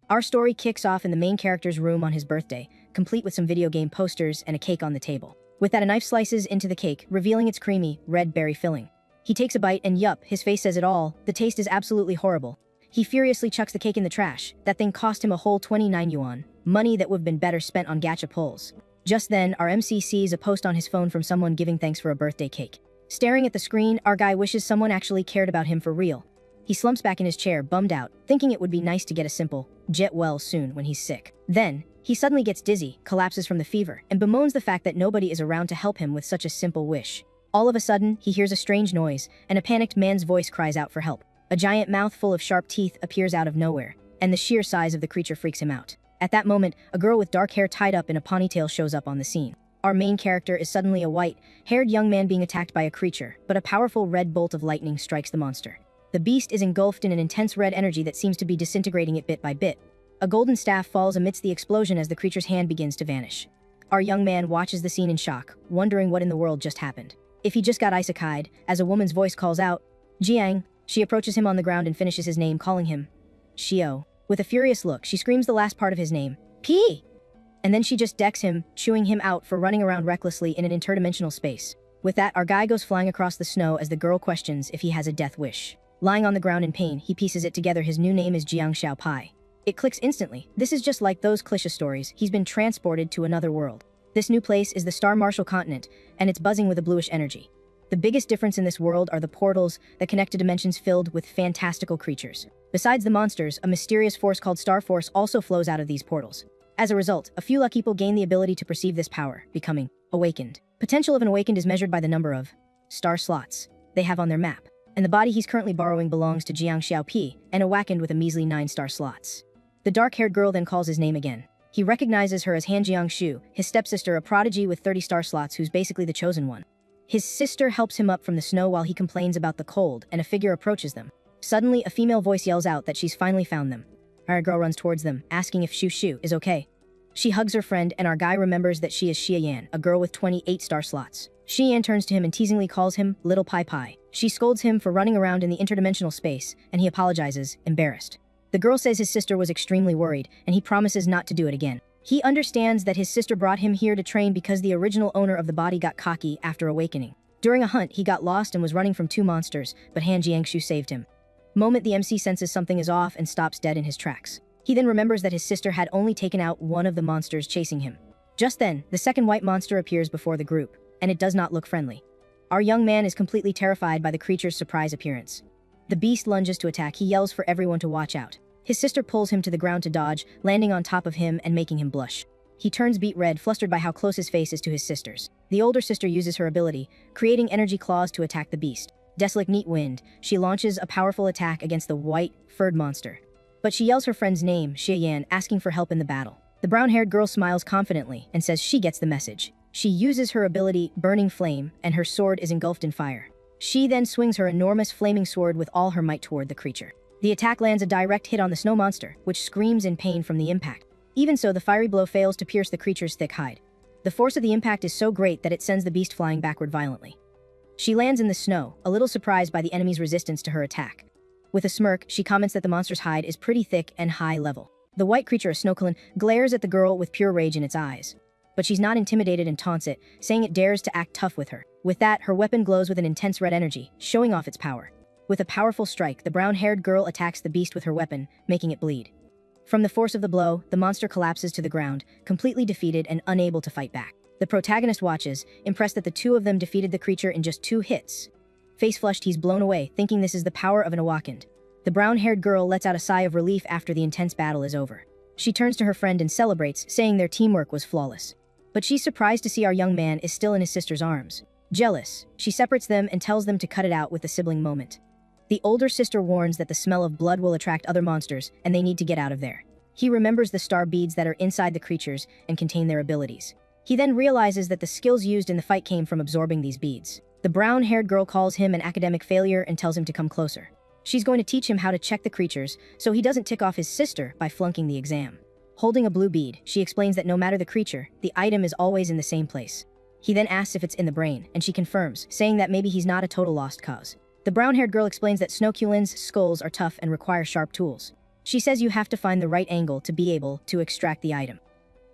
Our story kicks off in the main character's room on his birthday, complete with some video game posters and a cake on the table. With that, a knife slices into the cake, revealing its creamy, red berry filling. He takes a bite and yup, his face says it all, the taste is absolutely horrible. He furiously chucks the cake in the trash. That thing cost him a whole 29 yuan, money that would have been better spent on gacha pulls. Just then, our MC sees a post on his phone from someone giving thanks for a birthday cake. Staring at the screen, our guy wishes someone actually cared about him for real. He slumps back in his chair, bummed out, thinking it would be nice to get a simple, get well soon when he's sick. Then, he suddenly gets dizzy, collapses from the fever, and bemoans the fact that nobody is around to help him with such a simple wish. All of a sudden, he hears a strange noise, and a panicked man's voice cries out for help. A giant mouth full of sharp teeth appears out of nowhere, and the sheer size of the creature freaks him out. At that moment, a girl with dark hair tied up in a ponytail shows up on the scene. Our main character is suddenly a white-haired young man being attacked by a creature, but a powerful red bolt of lightning strikes the monster. The beast is engulfed in an intense red energy that seems to be disintegrating it bit by bit. A golden staff falls amidst the explosion as the creature's hand begins to vanish. Our young man watches the scene in shock, wondering what in the world just happened. If he just got isekai'd, as a woman's voice calls out, Jiang, she approaches him on the ground and finishes his name, calling him Shio. With a furious look, she screams the last part of his name, P! And then she just decks him, chewing him out for running around recklessly in an interdimensional space. With that, our guy goes flying across the snow as the girl questions if he has a death wish. Lying on the ground in pain, he pieces it together. His new name is Jiang Xiaopai. It clicks instantly. This is just like those cliché stories. He's been transported to another world. This new place is the Star Marshal continent, and it's buzzing with a bluish energy. The biggest difference in this world are the portals that connect to dimensions filled with fantastical creatures. Besides the monsters, a mysterious force called Star Force also flows out of these portals. As a result, a few lucky people gain the ability to perceive this power, becoming awakened. Potential of an awakened is measured by the number of star slots they have on their map. And the body he's currently borrowing belongs to Jiang Xiaopi, and awakened with a measly 9 star slots. The dark-haired girl then calls his name again. He recognizes her as Han Jiangshu, his stepsister, a prodigy with 30 star slots who's basically the chosen one. His sister helps him up from the snow while he complains about the cold, and a figure approaches them. Suddenly, a female voice yells out that she's finally found them. Our girl runs towards them, asking if Shu is okay. She hugs her friend, and our guy remembers that she is Xia Yan, a girl with 28 star slots. Xia Yan turns to him and teasingly calls him Little Pai Pai. She scolds him for running around in the interdimensional space, and he apologizes, embarrassed. The girl says his sister was extremely worried, and he promises not to do it again. He understands that his sister brought him here to train because the original owner of the body got cocky after awakening. During a hunt, he got lost and was running from 2 monsters, but Han Jiangshu saved him. Moment the MC senses something is off and stops dead in his tracks. He then remembers that his sister had only taken out one of the monsters chasing him. Just then, the second white monster appears before the group, and it does not look friendly. Our young man is completely terrified by the creature's surprise appearance. The beast lunges to attack. He yells for everyone to watch out. His sister pulls him to the ground to dodge, landing on top of him and making him blush. He turns beet red, flustered by how close his face is to his sister's. The older sister uses her ability, creating energy claws to attack the beast. Desolate neat wind, she launches a powerful attack against the white, furred monster. But she yells her friend's name, Xia Yan, asking for help in the battle. The brown-haired girl smiles confidently and says she gets the message. She uses her ability, Burning Flame, and her sword is engulfed in fire. She then swings her enormous flaming sword with all her might toward the creature. The attack lands a direct hit on the snow monster, which screams in pain from the impact. Even so, the fiery blow fails to pierce the creature's thick hide. The force of the impact is so great that it sends the beast flying backward violently. She lands in the snow, a little surprised by the enemy's resistance to her attack. With a smirk, she comments that the monster's hide is pretty thick and high level. The white creature, a snowclin, glares at the girl with pure rage in its eyes. But she's not intimidated and taunts it, saying it dares to act tough with her. With that, her weapon glows with an intense red energy, showing off its power. With a powerful strike, the brown-haired girl attacks the beast with her weapon, making it bleed. From the force of the blow, the monster collapses to the ground, completely defeated and unable to fight back. The protagonist watches, impressed that the two of them defeated the creature in just 2 hits. Face flushed, he's blown away, thinking this is the power of an awakened. The brown-haired girl lets out a sigh of relief after the intense battle is over. She turns to her friend and celebrates, saying their teamwork was flawless. But she's surprised to see our young man is still in his sister's arms. Jealous, she separates them and tells them to cut it out with the sibling moment. The older sister warns that the smell of blood will attract other monsters, and they need to get out of there. He remembers the star beads that are inside the creatures and contain their abilities. He then realizes that the skills used in the fight came from absorbing these beads. The brown-haired girl calls him an academic failure and tells him to come closer. She's going to teach him how to check the creatures, so he doesn't tick off his sister by flunking the exam. Holding a blue bead, she explains that no matter the creature, the item is always in the same place. He then asks if it's in the brain, and she confirms, saying that maybe he's not a total lost cause. The brown-haired girl explains that snowculin's skulls are tough and require sharp tools. She says you have to find the right angle to be able to extract the item.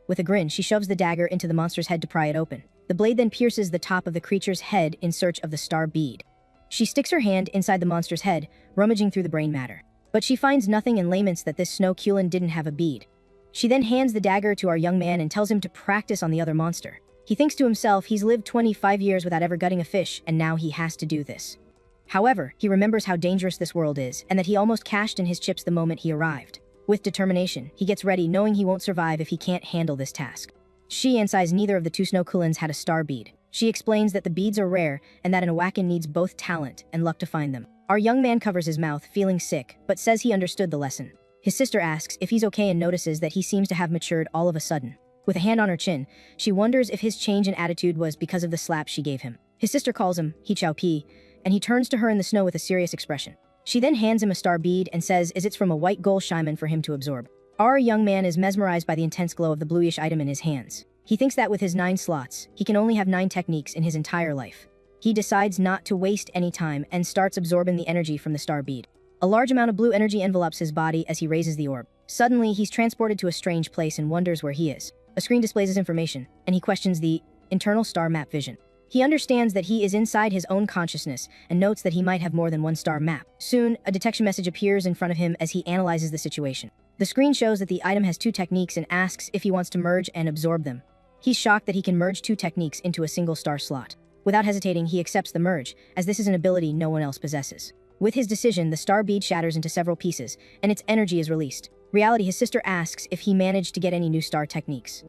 With a grin, she shoves the dagger into the monster's head to pry it open. The blade then pierces the top of the creature's head in search of the star bead. She sticks her hand inside the monster's head, rummaging through the brain matter. But she finds nothing and laments that this snow Kulin didn't have a bead. She then hands the dagger to our young man and tells him to practice on the other monster. He thinks to himself he's lived 25 years without ever gutting a fish, and now he has to do this. However, he remembers how dangerous this world is, and that he almost cashed in his chips the moment he arrived. With determination, he gets ready, knowing he won't survive if he can't handle this task. She emphasizes neither of the two snow Kulins had a star bead. She explains that the beads are rare, and that an Awaken needs both talent and luck to find them. Our young man covers his mouth, feeling sick, but says he understood the lesson. His sister asks if he's okay and notices that he seems to have matured all of a sudden. With a hand on her chin, she wonders if his change in attitude was because of the slap she gave him. His sister calls him He Chao Pi, and he turns to her in the snow with a serious expression. She then hands him a star bead and says it's from a white gold shaman for him to absorb. Our young man is mesmerized by the intense glow of the bluish item in his hands. He thinks that with his 9 slots, he can only have 9 techniques in his entire life. He decides not to waste any time and starts absorbing the energy from the star bead. A large amount of blue energy envelops his body as he raises the orb. Suddenly, he's transported to a strange place and wonders where he is. A screen displays his information, and he questions the internal star map vision. He understands that he is inside his own consciousness and notes that he might have more than one star map. Soon, a detection message appears in front of him as he analyzes the situation. The screen shows that the item has 2 techniques and asks if he wants to merge and absorb them. He's shocked that he can merge 2 techniques into a single star slot. Without hesitating, he accepts the merge, as this is an ability no one else possesses. With his decision, the star bead shatters into several pieces, and its energy is released. Reality, his sister asks if he managed to get any new star techniques.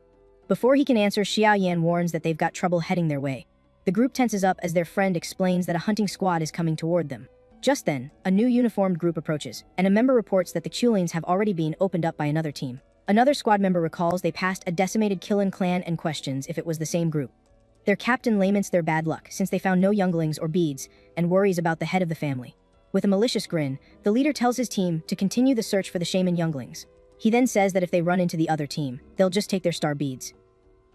Before he can answer, Xiao Yan warns that they've got trouble heading their way. The group tenses up as their friend explains that a hunting squad is coming toward them. Just then, a new uniformed group approaches, and a member reports that the Kulins have already been opened up by another team. Another squad member recalls they passed a decimated Kilin clan and questions if it was the same group. Their captain laments their bad luck since they found no younglings or beads, and worries about the head of the family. With a malicious grin, the leader tells his team to continue the search for the shaman younglings. He then says that if they run into the other team, they'll just take their star beads.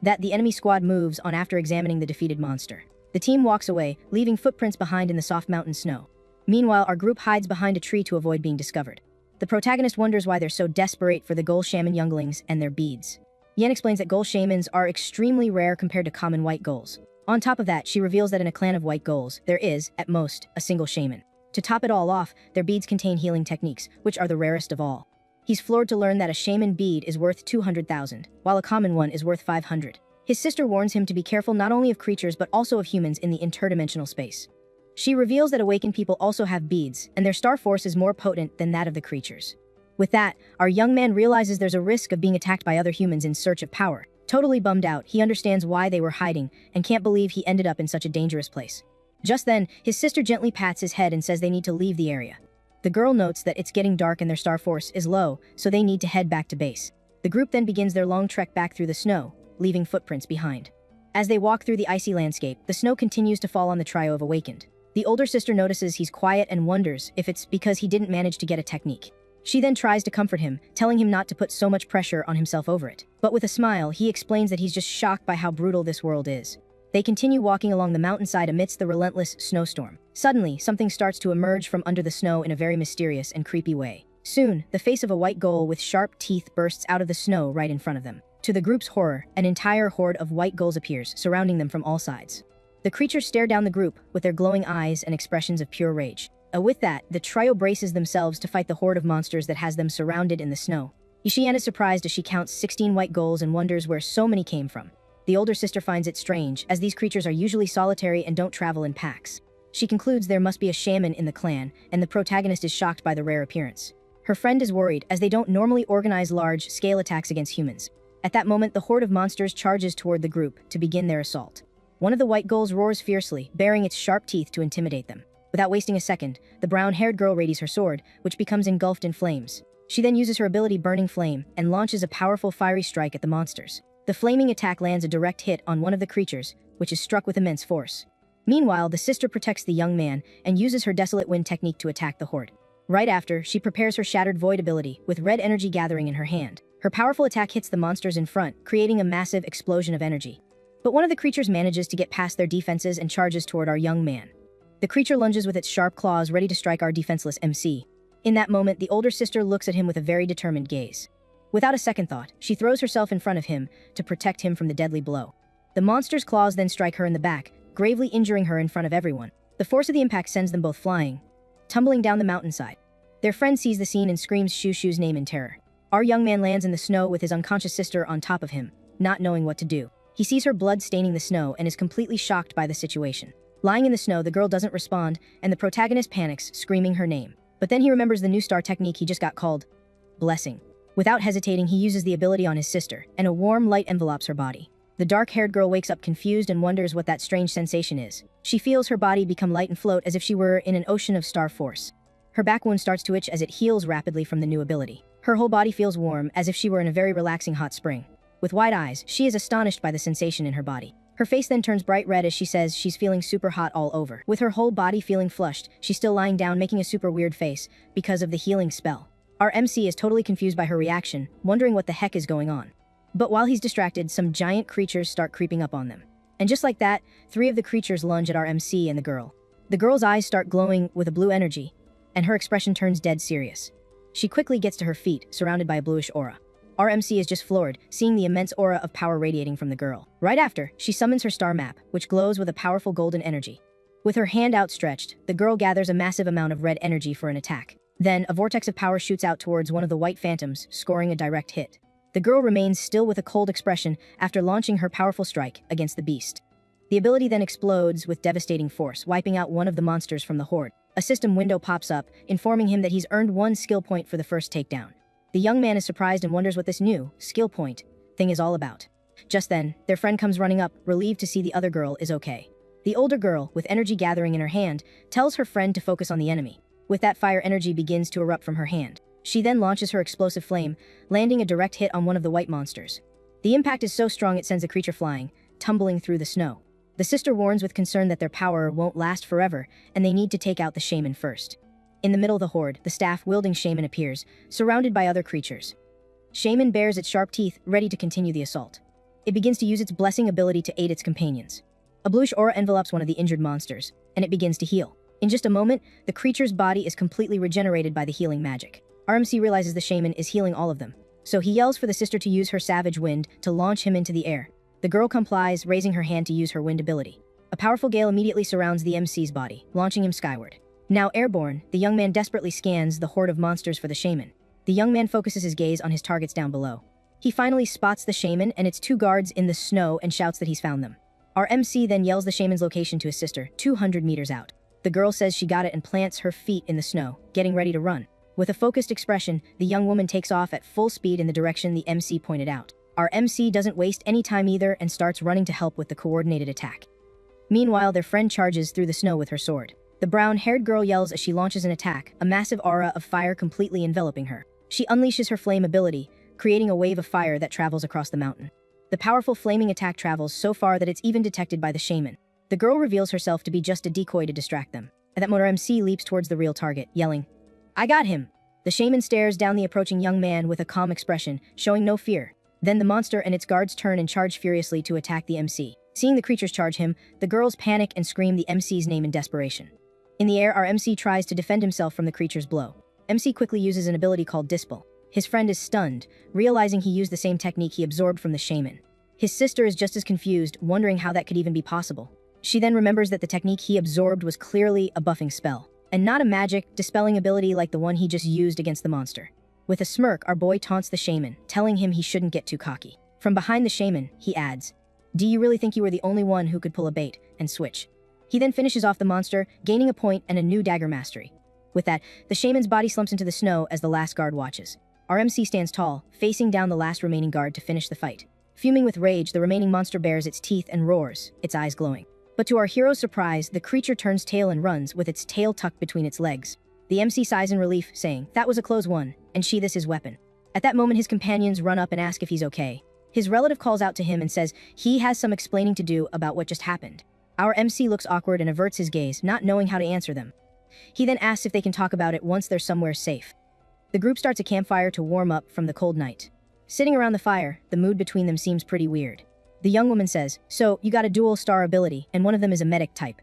That the enemy squad moves on after examining the defeated monster. The team walks away, leaving footprints behind in the soft mountain snow. Meanwhile, our group hides behind a tree to avoid being discovered. The protagonist wonders why they're so desperate for the gold shaman younglings and their beads. Yan explains that gold shamans are extremely rare compared to common white ghouls. On top of that, she reveals that in a clan of white ghouls, there is, at most, a single shaman. To top it all off, their beads contain healing techniques, which are the rarest of all. He's floored to learn that a shaman bead is worth 200,000, while a common one is worth 500. His sister warns him to be careful not only of creatures but also of humans in the interdimensional space. She reveals that awakened people also have beads, and their star force is more potent than that of the creatures. With that, our young man realizes there's a risk of being attacked by other humans in search of power. Totally bummed out, he understands why they were hiding, and can't believe he ended up in such a dangerous place. Just then, his sister gently pats his head and says they need to leave the area. The girl notes that it's getting dark and their star force is low, so they need to head back to base. The group then begins their long trek back through the snow, leaving footprints behind. As they walk through the icy landscape, the snow continues to fall on the trio of awakened. The older sister notices he's quiet and wonders if it's because he didn't manage to get a technique. She then tries to comfort him, telling him not to put so much pressure on himself over it. But with a smile, he explains that he's just shocked by how brutal this world is. They continue walking along the mountainside amidst the relentless snowstorm. Suddenly, something starts to emerge from under the snow in a very mysterious and creepy way. Soon, the face of a white ghoul with sharp teeth bursts out of the snow right in front of them. To the group's horror, an entire horde of white ghouls appears, surrounding them from all sides. The creatures stare down the group with their glowing eyes and expressions of pure rage. With that, the trio braces themselves to fight the horde of monsters that has them surrounded in the snow. Yishian is surprised as she counts 16 white ghouls and wonders where so many came from. The older sister finds it strange, as these creatures are usually solitary and don't travel in packs. She concludes there must be a shaman in the clan, and the protagonist is shocked by the rare appearance. Her friend is worried, as they don't normally organize large-scale attacks against humans. At that moment, the horde of monsters charges toward the group to begin their assault. One of the white ghouls roars fiercely, baring its sharp teeth to intimidate them. Without wasting a second, the brown-haired girl readies her sword, which becomes engulfed in flames. She then uses her ability Burning Flame and launches a powerful fiery strike at the monsters. The flaming attack lands a direct hit on one of the creatures, which is struck with immense force. Meanwhile, the sister protects the young man and uses her Desolate Wind technique to attack the horde. Right after, she prepares her Shattered Void ability, with red energy gathering in her hand. Her powerful attack hits the monsters in front, creating a massive explosion of energy. But one of the creatures manages to get past their defenses and charges toward our young man. The creature lunges with its sharp claws, ready to strike our defenseless MC. In that moment, the older sister looks at him with a very determined gaze. Without a second thought, she throws herself in front of him to protect him from the deadly blow. The monster's claws then strike her in the back, gravely injuring her in front of everyone. The force of the impact sends them both flying, tumbling down the mountainside. Their friend sees the scene and screams Shushu's name in terror. Our young man lands in the snow with his unconscious sister on top of him, not knowing what to do. He sees her blood staining the snow and is completely shocked by the situation. Lying in the snow, the girl doesn't respond, and the protagonist panics, screaming her name. But then he remembers the new star technique he just got called Blessing. Without hesitating, he uses the ability on his sister, and a warm light envelopes her body. The dark-haired girl wakes up confused and wonders what that strange sensation is. She feels her body become light and float as if she were in an ocean of star force. Her back wound starts to itch as it heals rapidly from the new ability. Her whole body feels warm, as if she were in a very relaxing hot spring. With wide eyes, she is astonished by the sensation in her body. Her face then turns bright red as she says she's feeling super hot all over. With her whole body feeling flushed, she's still lying down making a super weird face because of the healing spell. Our MC is totally confused by her reaction, wondering what the heck is going on. But while he's distracted, some giant creatures start creeping up on them. And just like that, 3 of the creatures lunge at our MC and the girl. The girl's eyes start glowing with a blue energy, and her expression turns dead serious. She quickly gets to her feet, surrounded by a bluish aura. Our MC is just floored, seeing the immense aura of power radiating from the girl. Right after, she summons her star map, which glows with a powerful golden energy. With her hand outstretched, the girl gathers a massive amount of red energy for an attack. Then, a vortex of power shoots out towards one of the white phantoms, scoring a direct hit. The girl remains still with a cold expression after launching her powerful strike against the beast. The ability then explodes with devastating force, wiping out one of the monsters from the horde. A system window pops up, informing him that he's earned 1 skill point for the first takedown. The young man is surprised and wonders what this new skill point thing is all about. Just then, their friend comes running up, relieved to see the other girl is okay. The older girl, with energy gathering in her hand, tells her friend to focus on the enemy. With that, fire energy begins to erupt from her hand. She then launches her explosive flame, landing a direct hit on one of the white monsters. The impact is so strong it sends the creature flying, tumbling through the snow. The sister warns with concern that their power won't last forever, and they need to take out the shaman first. In the middle of the horde, the staff-wielding shaman appears, surrounded by other creatures. Shaman bares its sharp teeth, ready to continue the assault. It begins to use its blessing ability to aid its companions. A bluish aura envelopes one of the injured monsters, and it begins to heal. In just a moment, the creature's body is completely regenerated by the healing magic. RMC realizes the shaman is healing all of them, so he yells for the sister to use her savage wind to launch him into the air. The girl complies, raising her hand to use her wind ability. A powerful gale immediately surrounds the MC's body, launching him skyward. Now airborne, the young man desperately scans the horde of monsters for the shaman. The young man focuses his gaze on his targets down below. He finally spots the shaman and its 2 guards in the snow and shouts that he's found them. Our MC then yells the shaman's location to his sister, 200 meters out. The girl says she got it and plants her feet in the snow, getting ready to run. With a focused expression, the young woman takes off at full speed in the direction the MC pointed out. Our MC doesn't waste any time either and starts running to help with the coordinated attack. Meanwhile, their friend charges through the snow with her sword. The brown-haired girl yells as she launches an attack, a massive aura of fire completely enveloping her. She unleashes her flame ability, creating a wave of fire that travels across the mountain. The powerful flaming attack travels so far that it's even detected by the shaman. The girl reveals herself to be just a decoy to distract them. At that moment, our MC leaps towards the real target, yelling, "I got him!" The shaman stares down the approaching young man with a calm expression, showing no fear. Then the monster and its guards turn and charge furiously to attack the MC. Seeing the creatures charge him, the girls panic and scream the MC's name in desperation. In the air, our MC tries to defend himself from the creature's blow. MC quickly uses an ability called Dispel. His friend is stunned, realizing he used the same technique he absorbed from the shaman. His sister is just as confused, wondering how that could even be possible. She then remembers that the technique he absorbed was clearly a buffing spell, and not a magic, dispelling ability like the one he just used against the monster. With a smirk, our boy taunts the shaman, telling him he shouldn't get too cocky. From behind the shaman, he adds, "Do you really think you were the only one who could pull a bait and switch?" He then finishes off the monster, gaining a point and a new dagger mastery. With that, the shaman's body slumps into the snow as the last guard watches. Our MC stands tall, facing down the last remaining guard to finish the fight. Fuming with rage, the remaining monster bares its teeth and roars, its eyes glowing. But to our hero's surprise, the creature turns tail and runs, with its tail tucked between its legs. The MC sighs in relief, saying, "That was a close one, and sheaths his weapon." At that moment, his companions run up and ask if he's okay. His relative calls out to him and says he has some explaining to do about what just happened. Our MC looks awkward and averts his gaze, not knowing how to answer them. He then asks if they can talk about it once they're somewhere safe. The group starts a campfire to warm up from the cold night. Sitting around the fire, the mood between them seems pretty weird. The young woman says, "So, you got a dual star ability, and one of them is a medic type."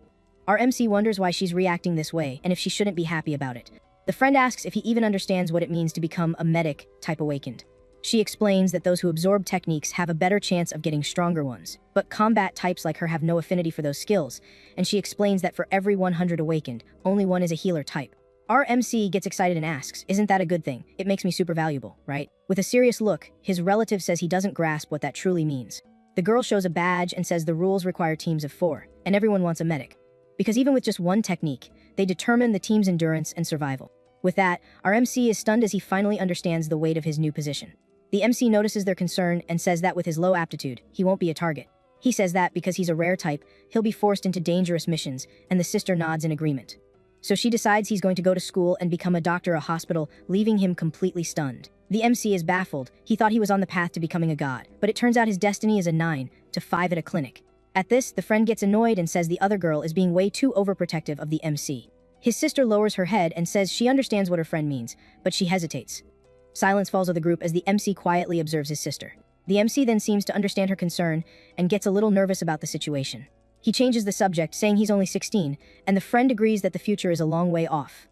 Our MC wonders why she's reacting this way and if she shouldn't be happy about it. The friend asks if he even understands what it means to become a medic type awakened. She explains that those who absorb techniques have a better chance of getting stronger ones, but combat types like her have no affinity for those skills, and she explains that for every 100 awakened, only one is a healer type. Our MC gets excited and asks, "Isn't that a good thing? It makes me super valuable, right?" With a serious look, his relative says he doesn't grasp what that truly means. The girl shows a badge and says the rules require teams of 4, and everyone wants a medic. Because even with just one technique, they determine the team's endurance and survival. With that, our MC is stunned as he finally understands the weight of his new position. The MC notices their concern and says that with his low aptitude, he won't be a target. He says that because he's a rare type, he'll be forced into dangerous missions, and the sister nods in agreement. So she decides he's going to go to school and become a doctor at a hospital, leaving him completely stunned. The MC is baffled. He thought he was on the path to becoming a god, but it turns out his destiny is a 9 to 5 at a clinic. At this, the friend gets annoyed and says the other girl is being way too overprotective of the MC. His sister lowers her head and says she understands what her friend means, but she hesitates. Silence falls on the group as the MC quietly observes his sister. The MC then seems to understand her concern and gets a little nervous about the situation. He changes the subject, saying he's only 16, and the friend agrees that the future is a long way off.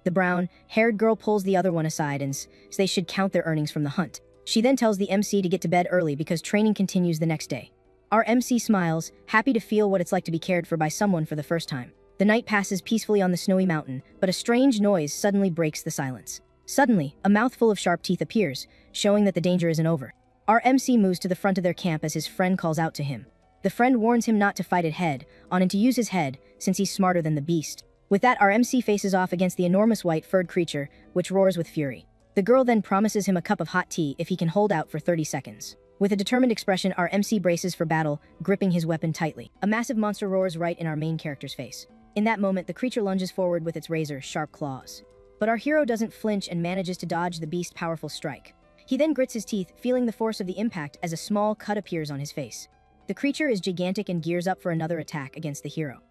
The brown-haired girl pulls the other one aside and says they should count their earnings from the hunt. She then tells the MC to get to bed early because training continues the next day. Our MC smiles, happy to feel what it's like to be cared for by someone for the first time. The night passes peacefully on the snowy mountain, but a strange noise suddenly breaks the silence. Suddenly, a mouthful of sharp teeth appears, showing that the danger isn't over. Our MC moves to the front of their camp as his friend calls out to him. The friend warns him not to fight it head-on and to use his head, since he's smarter than the beast. With that, our MC faces off against the enormous white furred creature, which roars with fury. The girl then promises him a cup of hot tea if he can hold out for 30 seconds. With a determined expression, our MC braces for battle, gripping his weapon tightly. A massive monster roars right in our main character's face. In that moment, the creature lunges forward with its razor-sharp claws. But our hero doesn't flinch and manages to dodge the beast's powerful strike. He then grits his teeth, feeling the force of the impact as a small cut appears on his face. The creature is gigantic and gears up for another attack against the hero.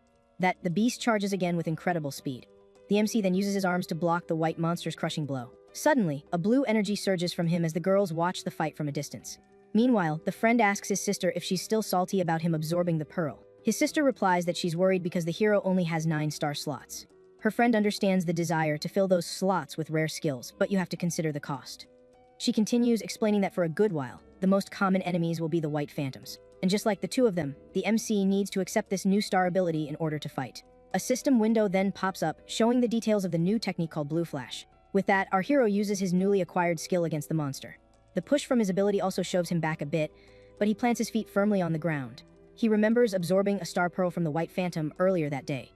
The beast charges again with incredible speed. The MC then uses his arms to block the white monster's crushing blow. Suddenly, a blue energy surges from him as the girls watch the fight from a distance. Meanwhile, the friend asks his sister if she's still salty about him absorbing the pearl. His sister replies that she's worried because the hero only has 9-star slots. Her friend understands the desire to fill those slots with rare skills, but you have to consider the cost. She continues, explaining that for a good while, the most common enemies will be the white phantoms. And just like the two of them, the MC needs to accept this new star ability in order to fight. A system window then pops up, showing the details of the new technique called Blue Flash. With that, our hero uses his newly acquired skill against the monster. The push from his ability also shoves him back a bit, but he plants his feet firmly on the ground. He remembers absorbing a star pearl from the white phantom earlier that day,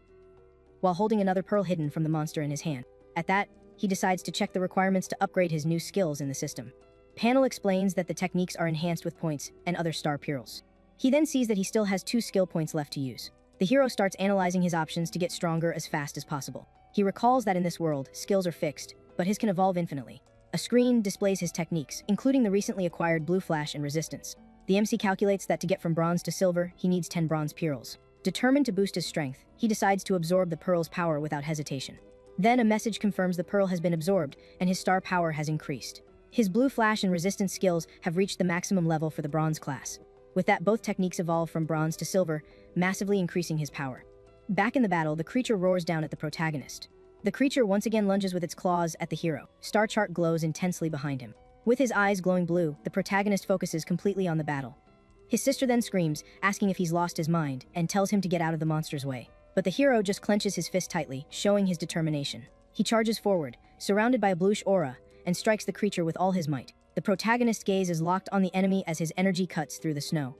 while holding another pearl hidden from the monster in his hand. At that, he decides to check the requirements to upgrade his new skills in the system. Panel explains that the techniques are enhanced with points and other star pearls. He then sees that he still has 2 skill points left to use. The hero starts analyzing his options to get stronger as fast as possible. He recalls that in this world, skills are fixed, but his can evolve infinitely. A screen displays his techniques, including the recently acquired Blue Flash and Resistance. The MC calculates that to get from bronze to silver, he needs 10 bronze pearls. Determined to boost his strength, he decides to absorb the pearl's power without hesitation. Then a message confirms the pearl has been absorbed, and his star power has increased. His Blue Flash and Resistance skills have reached the maximum level for the bronze class. With that, both techniques evolve from bronze to silver, massively increasing his power. Back in the battle, the creature roars down at the protagonist. The creature once again lunges with its claws at the hero. Star chart glows intensely behind him. With his eyes glowing blue, the protagonist focuses completely on the battle. His sister then screams, asking if he's lost his mind, and tells him to get out of the monster's way. But the hero just clenches his fist tightly, showing his determination. He charges forward, surrounded by a bluish aura, and strikes the creature with all his might. The protagonist's gaze is locked on the enemy as his energy cuts through the snow.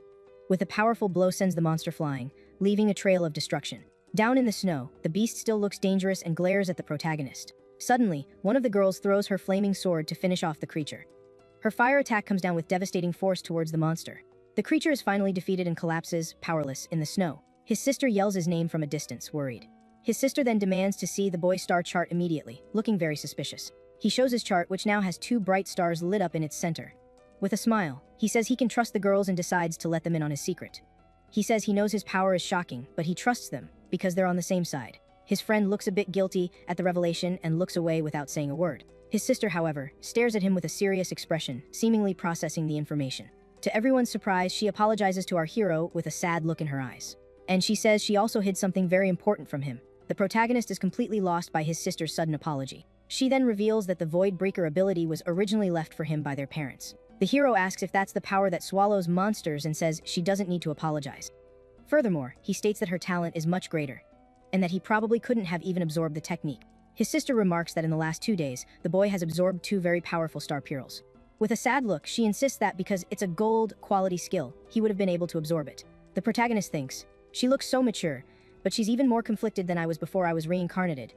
With a powerful blow sends the monster flying, leaving a trail of destruction. Down in the snow, the beast still looks dangerous and glares at the protagonist. Suddenly, one of the girls throws her flaming sword to finish off the creature. Her fire attack comes down with devastating force towards the monster. The creature is finally defeated and collapses, powerless, in the snow. His sister yells his name from a distance, worried. His sister then demands to see the boy's star chart immediately, looking very suspicious. He shows his chart, which now has 2 bright stars lit up in its center. With a smile, he says he can trust the girls and decides to let them in on his secret. He says he knows his power is shocking, but he trusts them, because they're on the same side. His friend looks a bit guilty at the revelation and looks away without saying a word. His sister, however, stares at him with a serious expression, seemingly processing the information. To everyone's surprise, she apologizes to our hero with a sad look in her eyes. And she says she also hid something very important from him. The protagonist is completely lost by his sister's sudden apology. She then reveals that the Void Breaker ability was originally left for him by their parents. The hero asks if that's the power that swallows monsters and says she doesn't need to apologize. Furthermore, he states that her talent is much greater, and that he probably couldn't have even absorbed the technique. His sister remarks that in the last 2 days, the boy has absorbed 2 very powerful star pearls. With a sad look, she insists that because it's a gold quality skill, he would have been able to absorb it. The protagonist thinks, "She looks so mature, but she's even more conflicted than I was before I was reincarnated."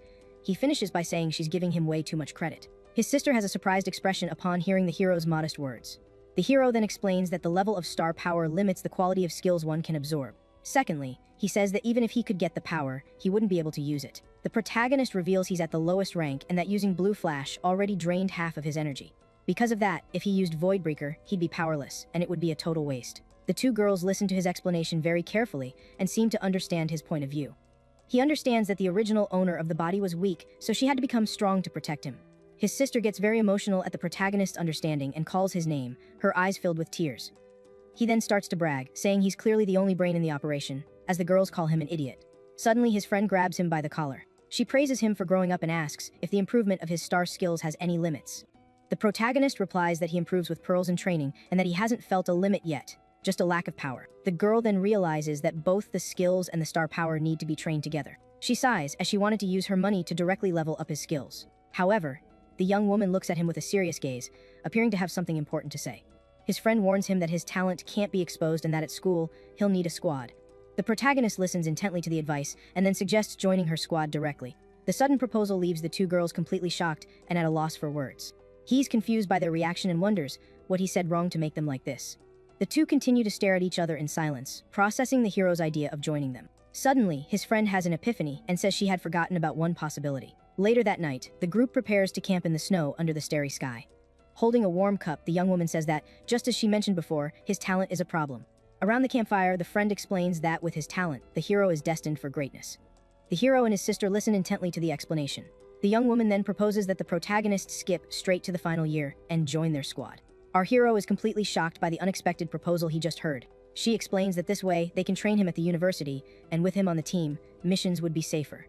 He finishes by saying she's giving him way too much credit. His sister has a surprised expression upon hearing the hero's modest words. The hero then explains that the level of star power limits the quality of skills one can absorb. Secondly, he says that even if he could get the power, he wouldn't be able to use it. The protagonist reveals he's at the lowest rank and that using Blue Flash already drained half of his energy. Because of that, if he used Void Breaker, he'd be powerless, and it would be a total waste. The 2 girls listen to his explanation very carefully and seem to understand his point of view. He understands that the original owner of the body was weak, so she had to become strong to protect him. His sister gets very emotional at the protagonist's understanding and calls his name, her eyes filled with tears. He then starts to brag, saying he's clearly the only brain in the operation, as the girls call him an idiot. Suddenly, his friend grabs him by the collar. She praises him for growing up and asks if the improvement of his star skills has any limits. The protagonist replies that he improves with pearls and training and that he hasn't felt a limit yet, just a lack of power. The girl then realizes that both the skills and the star power need to be trained together. She sighs as she wanted to use her money to directly level up his skills. However, the young woman looks at him with a serious gaze, appearing to have something important to say. His friend warns him that his talent can't be exposed and that at school, he'll need a squad. The protagonist listens intently to the advice and then suggests joining her squad directly. The sudden proposal leaves the 2 girls completely shocked and at a loss for words. He's confused by their reaction and wonders what he said wrong to make them like this. The 2 continue to stare at each other in silence, processing the hero's idea of joining them. Suddenly, his friend has an epiphany and says she had forgotten about one possibility. Later that night, the group prepares to camp in the snow under the starry sky. Holding a warm cup, the young woman says that, just as she mentioned before, his talent is a problem. Around the campfire, the friend explains that with his talent, the hero is destined for greatness. The hero and his sister listen intently to the explanation. The young woman then proposes that the protagonist skip straight to the final year and join their squad. Our hero is completely shocked by the unexpected proposal he just heard. She explains that this way, they can train him at the university, and with him on the team, missions would be safer.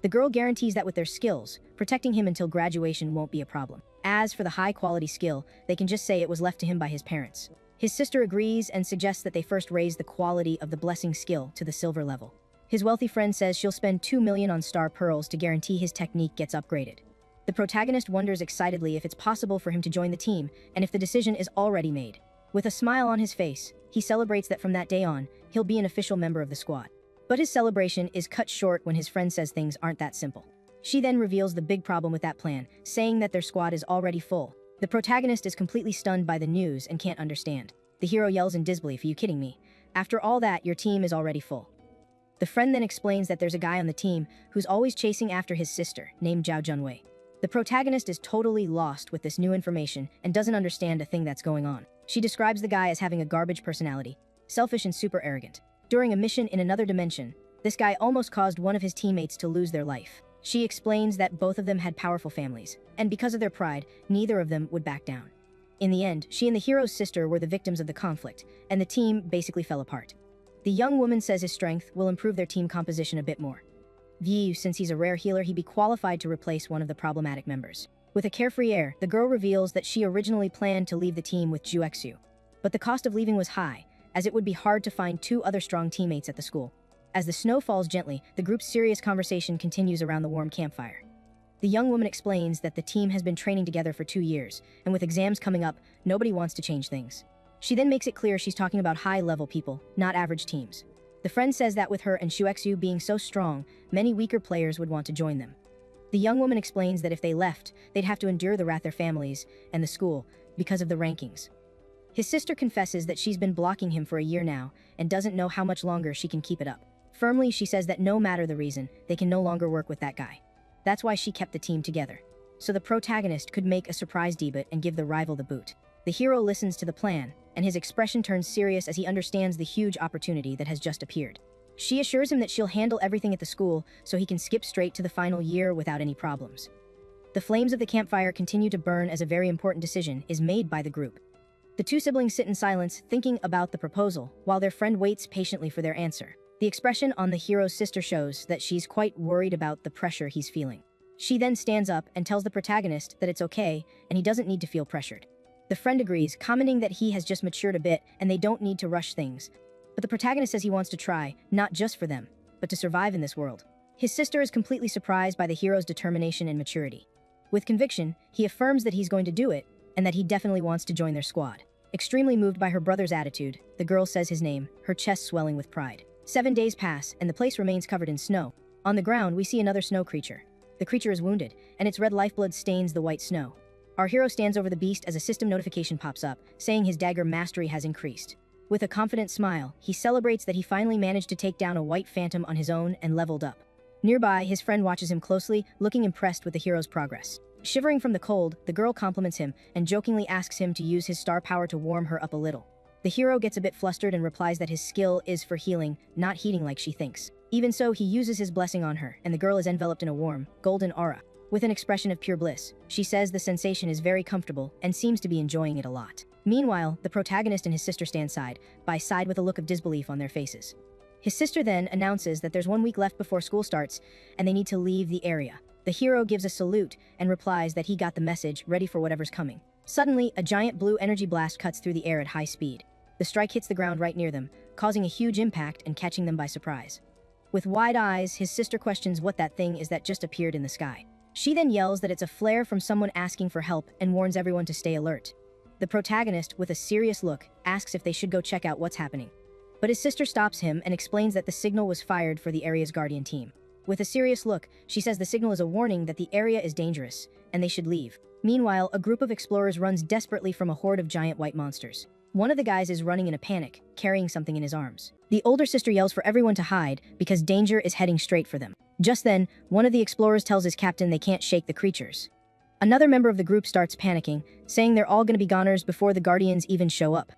The girl guarantees that with their skills, protecting him until graduation won't be a problem. As for the high-quality skill, they can just say it was left to him by his parents. His sister agrees and suggests that they first raise the quality of the blessing skill to the silver level. His wealthy friend says she'll spend 2 million on star pearls to guarantee his technique gets upgraded. The protagonist wonders excitedly if it's possible for him to join the team and if the decision is already made. With a smile on his face, he celebrates that from that day on, he'll be an official member of the squad. But his celebration is cut short when his friend says things aren't that simple. She then reveals the big problem with that plan, saying that their squad is already full. The protagonist is completely stunned by the news and can't understand. The hero yells in disbelief, "Are you kidding me? After all that, your team is already full." The friend then explains that there's a guy on the team who's always chasing after his sister, named Zhao Junwei. The protagonist is totally lost with this new information and doesn't understand a thing that's going on. She describes the guy as having a garbage personality, selfish and super arrogant. During a mission in another dimension, this guy almost caused one of his teammates to lose their life. She explains that both of them had powerful families, and because of their pride, neither of them would back down. In the end, she and the hero's sister were the victims of the conflict, and the team basically fell apart. The young woman says his strength will improve their team composition a bit more. Since he's a rare healer, he'd be qualified to replace one of the problematic members. With a carefree air, the girl reveals that she originally planned to leave the team with Juexu. But the cost of leaving was high, as it would be hard to find 2 other strong teammates at the school. As the snow falls gently, the group's serious conversation continues around the warm campfire. The young woman explains that the team has been training together for 2 years, and with exams coming up, nobody wants to change things. She then makes it clear she's talking about high-level people, not average teams. The friend says that with her and Shuexu being so strong, many weaker players would want to join them. The young woman explains that if they left, they'd have to endure the wrath of their families and the school because of the rankings. His sister confesses that she's been blocking him for a year now and doesn't know how much longer she can keep it up. Firmly, she says that no matter the reason, they can no longer work with that guy. That's why she kept the team together, so the protagonist could make a surprise debut and give the rival the boot. The hero listens to the plan, and his expression turns serious as he understands the huge opportunity that has just appeared. She assures him that she'll handle everything at the school so he can skip straight to the final year without any problems. The flames of the campfire continue to burn as a very important decision is made by the group. The 2 siblings sit in silence, thinking about the proposal, while their friend waits patiently for their answer. The expression on the hero's sister shows that she's quite worried about the pressure he's feeling. She then stands up and tells the protagonist that it's okay and he doesn't need to feel pressured. The friend agrees, commenting that he has just matured a bit and they don't need to rush things. But the protagonist says he wants to try, not just for them, but to survive in this world. His sister is completely surprised by the hero's determination and maturity. With conviction, he affirms that he's going to do it and that he definitely wants to join their squad. Extremely moved by her brother's attitude, the girl says his name, her chest swelling with pride. 7 days pass and the place remains covered in snow. On the ground, we see another snow creature. The creature is wounded, and its red lifeblood stains the white snow. Our hero stands over the beast as a system notification pops up, saying his dagger mastery has increased. With a confident smile, he celebrates that he finally managed to take down a white phantom on his own and leveled up. Nearby, his friend watches him closely, looking impressed with the hero's progress. Shivering from the cold, the girl compliments him and jokingly asks him to use his star power to warm her up a little. The hero gets a bit flustered and replies that his skill is for healing, not heating like she thinks. Even so, he uses his blessing on her, and the girl is enveloped in a warm, golden aura. With an expression of pure bliss, she says the sensation is very comfortable and seems to be enjoying it a lot. Meanwhile, the protagonist and his sister stand side by side with a look of disbelief on their faces. His sister then announces that there's 1 week left before school starts and they need to leave the area. The hero gives a salute and replies that he got the message, ready for whatever's coming. Suddenly, a giant blue energy blast cuts through the air at high speed. The strike hits the ground right near them, causing a huge impact and catching them by surprise. With wide eyes, his sister questions what that thing is that just appeared in the sky. She then yells that it's a flare from someone asking for help and warns everyone to stay alert. The protagonist, with a serious look, asks if they should go check out what's happening. But his sister stops him and explains that the signal was fired for the area's guardian team. With a serious look, she says the signal is a warning that the area is dangerous and they should leave. Meanwhile, a group of explorers runs desperately from a horde of giant white monsters. One of the guys is running in a panic, carrying something in his arms. The older sister yells for everyone to hide because danger is heading straight for them. Just then, one of the explorers tells his captain they can't shake the creatures. Another member of the group starts panicking, saying they're all going to be goners before the guardians even show up.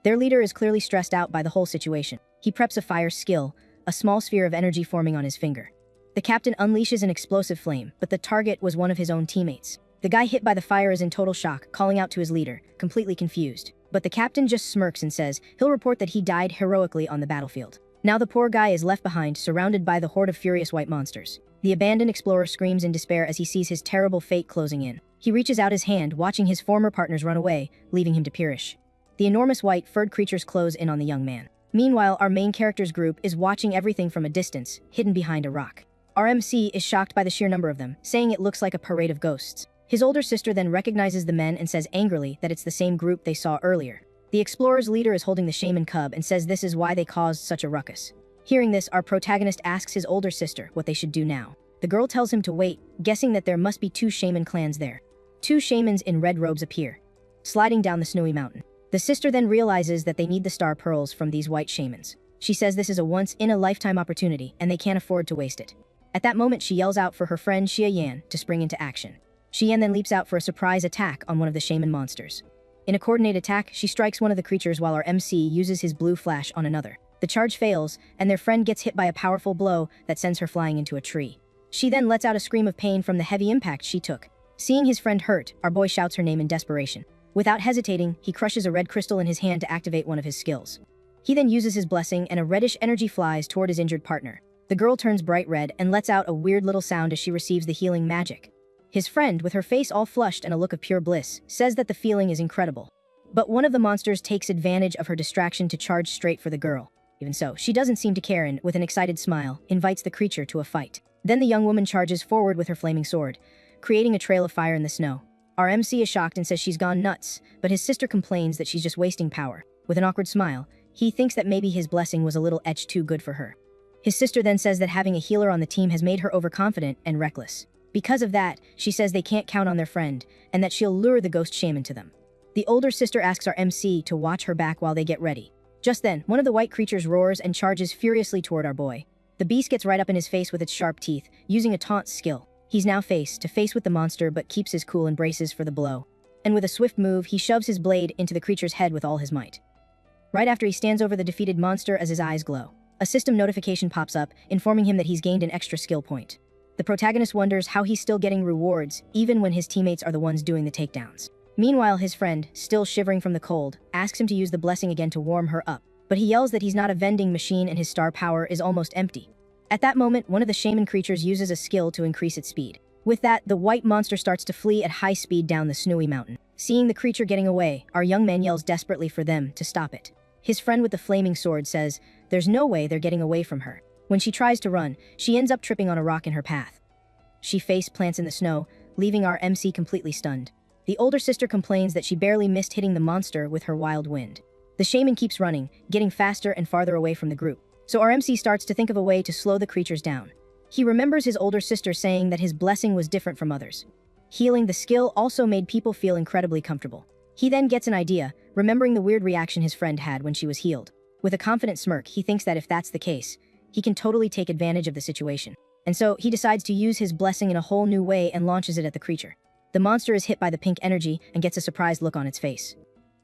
Their leader is clearly stressed out by the whole situation. He preps a fire skill, a small sphere of energy forming on his finger. The captain unleashes an explosive flame, but the target was one of his own teammates. The guy hit by the fire is in total shock, calling out to his leader, completely confused. But the captain just smirks and says he'll report that he died heroically on the battlefield. Now the poor guy is left behind, surrounded by the horde of furious white monsters. The abandoned explorer screams in despair as he sees his terrible fate closing in. He reaches out his hand, watching his former partners run away, leaving him to perish. The enormous white, furred creatures close in on the young man. Meanwhile, our main character's group is watching everything from a distance, hidden behind a rock. Our MC is shocked by the sheer number of them, saying it looks like a parade of ghosts. His older sister then recognizes the men and says angrily that it's the same group they saw earlier. The explorer's leader is holding the shaman cub and says this is why they caused such a ruckus. Hearing this, our protagonist asks his older sister what they should do now. The girl tells him to wait, guessing that there must be 2 shaman clans there. 2 shamans in red robes appear, sliding down the snowy mountain. The sister then realizes that they need the star pearls from these white shamans. She says this is a once-in-a-lifetime opportunity and they can't afford to waste it. At that moment, she yells out for her friend Xia Yan to spring into action. Xia Yan then leaps out for a surprise attack on one of the shaman monsters. In a coordinated attack, she strikes one of the creatures while our MC uses his blue flash on another. The charge fails, and their friend gets hit by a powerful blow that sends her flying into a tree. She then lets out a scream of pain from the heavy impact she took. Seeing his friend hurt, our boy shouts her name in desperation. Without hesitating, he crushes a red crystal in his hand to activate one of his skills. He then uses his blessing and a reddish energy flies toward his injured partner. The girl turns bright red and lets out a weird little sound as she receives the healing magic. His friend, with her face all flushed and a look of pure bliss, says that the feeling is incredible. But one of the monsters takes advantage of her distraction to charge straight for the girl. Even so, she doesn't seem to care and, with an excited smile, invites the creature to a fight. Then the young woman charges forward with her flaming sword, creating a trail of fire in the snow. Our MC is shocked and says she's gone nuts, but his sister complains that she's just wasting power. With an awkward smile, he thinks that maybe his blessing was a little too good for her. His sister then says that having a healer on the team has made her overconfident and reckless. Because of that, she says they can't count on their friend, and that she'll lure the ghost shaman to them. The older sister asks our MC to watch her back while they get ready. Just then, one of the white creatures roars and charges furiously toward our boy. The beast gets right up in his face with its sharp teeth, using a taunt skill. He's now face to face with the monster but keeps his cool and braces for the blow. And with a swift move, he shoves his blade into the creature's head with all his might. Right after, he stands over the defeated monster as his eyes glow. A system notification pops up, informing him that he's gained an extra skill point. The protagonist wonders how he's still getting rewards, even when his teammates are the ones doing the takedowns. Meanwhile, his friend, still shivering from the cold, asks him to use the blessing again to warm her up. But he yells that he's not a vending machine and his star power is almost empty. At that moment, one of the shaman creatures uses a skill to increase its speed. With that, the white monster starts to flee at high speed down the snowy mountain. Seeing the creature getting away, our young man yells desperately for them to stop it. His friend with the flaming sword says, there's no way they're getting away from her. When she tries to run, she ends up tripping on a rock in her path. She face plants in the snow, leaving our MC completely stunned. The older sister complains that she barely missed hitting the monster with her wild wind. The shaman keeps running, getting faster and farther away from the group. So our MC starts to think of a way to slow the creatures down. He remembers his older sister saying that his blessing was different from others. Healing the skill also made people feel incredibly comfortable. He then gets an idea, remembering the weird reaction his friend had when she was healed. With a confident smirk, he thinks that if that's the case, he can totally take advantage of the situation. And so he decides to use his blessing in a whole new way and launches it at the creature. The monster is hit by the pink energy and gets a surprised look on its face.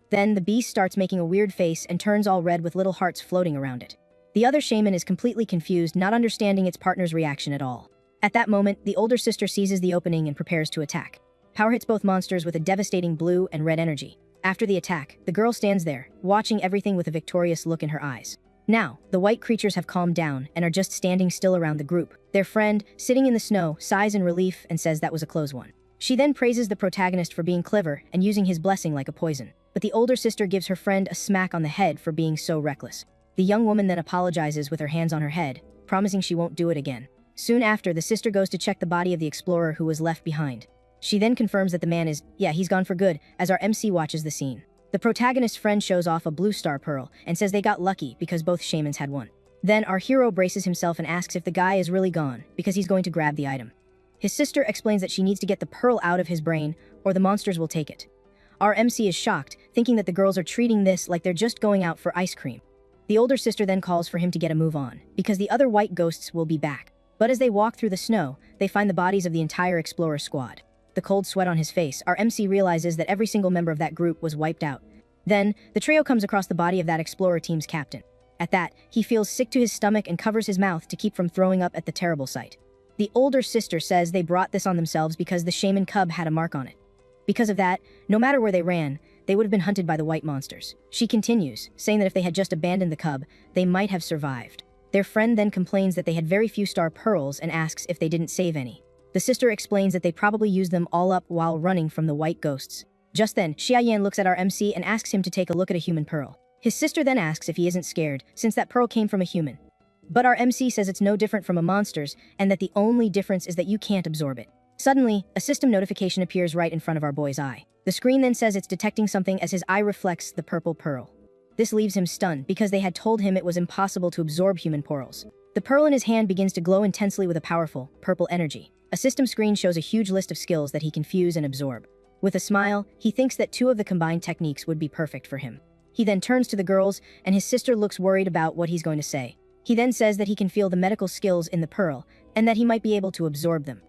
Then the beast starts making a weird face and turns all red with little hearts floating around it. The other shaman is completely confused, not understanding its partner's reaction at all. At that moment, the older sister seizes the opening and prepares to attack. Power hits both monsters with a devastating blue and red energy. After the attack, the girl stands there, watching everything with a victorious look in her eyes. Now, the white creatures have calmed down and are just standing still around the group. Their friend, sitting in the snow, sighs in relief and says that was a close one. She then praises the protagonist for being clever and using his blessing like a poison. But the older sister gives her friend a smack on the head for being so reckless. The young woman then apologizes with her hands on her head, promising she won't do it again. Soon after, the sister goes to check the body of the explorer who was left behind. She then confirms that the man he's gone for good, as our MC watches the scene. The protagonist's friend shows off a blue star pearl and says they got lucky because both shamans had one. Then our hero braces himself and asks if the guy is really gone because he's going to grab the item. His sister explains that she needs to get the pearl out of his brain or the monsters will take it. Our MC is shocked, thinking that the girls are treating this like they're just going out for ice cream. The older sister then calls for him to get a move on, because the other white ghosts will be back. But as they walk through the snow, they find the bodies of the entire explorer squad. The cold sweat on his face, our MC realizes that every single member of that group was wiped out. Then, the trio comes across the body of that explorer team's captain. At that, he feels sick to his stomach and covers his mouth to keep from throwing up at the terrible sight. The older sister says they brought this on themselves because the shaman cub had a mark on it. Because of that, no matter where they ran, they would have been hunted by the white monsters. She continues, saying that if they had just abandoned the cub, they might have survived. Their friend then complains that they had very few star pearls and asks if they didn't save any. The sister explains that they probably used them all up while running from the white ghosts. Just then, Xiaoyan looks at our MC and asks him to take a look at a human pearl. His sister then asks if he isn't scared, since that pearl came from a human. But our MC says it's no different from a monster's, and that the only difference is that you can't absorb it. Suddenly, a system notification appears right in front of our boy's eye. The screen then says it's detecting something as his eye reflects the purple pearl. This leaves him stunned because they had told him it was impossible to absorb human pearls. The pearl in his hand begins to glow intensely with a powerful, purple energy. A system screen shows a huge list of skills that he can fuse and absorb. With a smile, he thinks that 2 of the combined techniques would be perfect for him. He then turns to the girls, and his sister looks worried about what he's going to say. He then says that he can feel the medical skills in the pearl, and that he might be able to absorb them.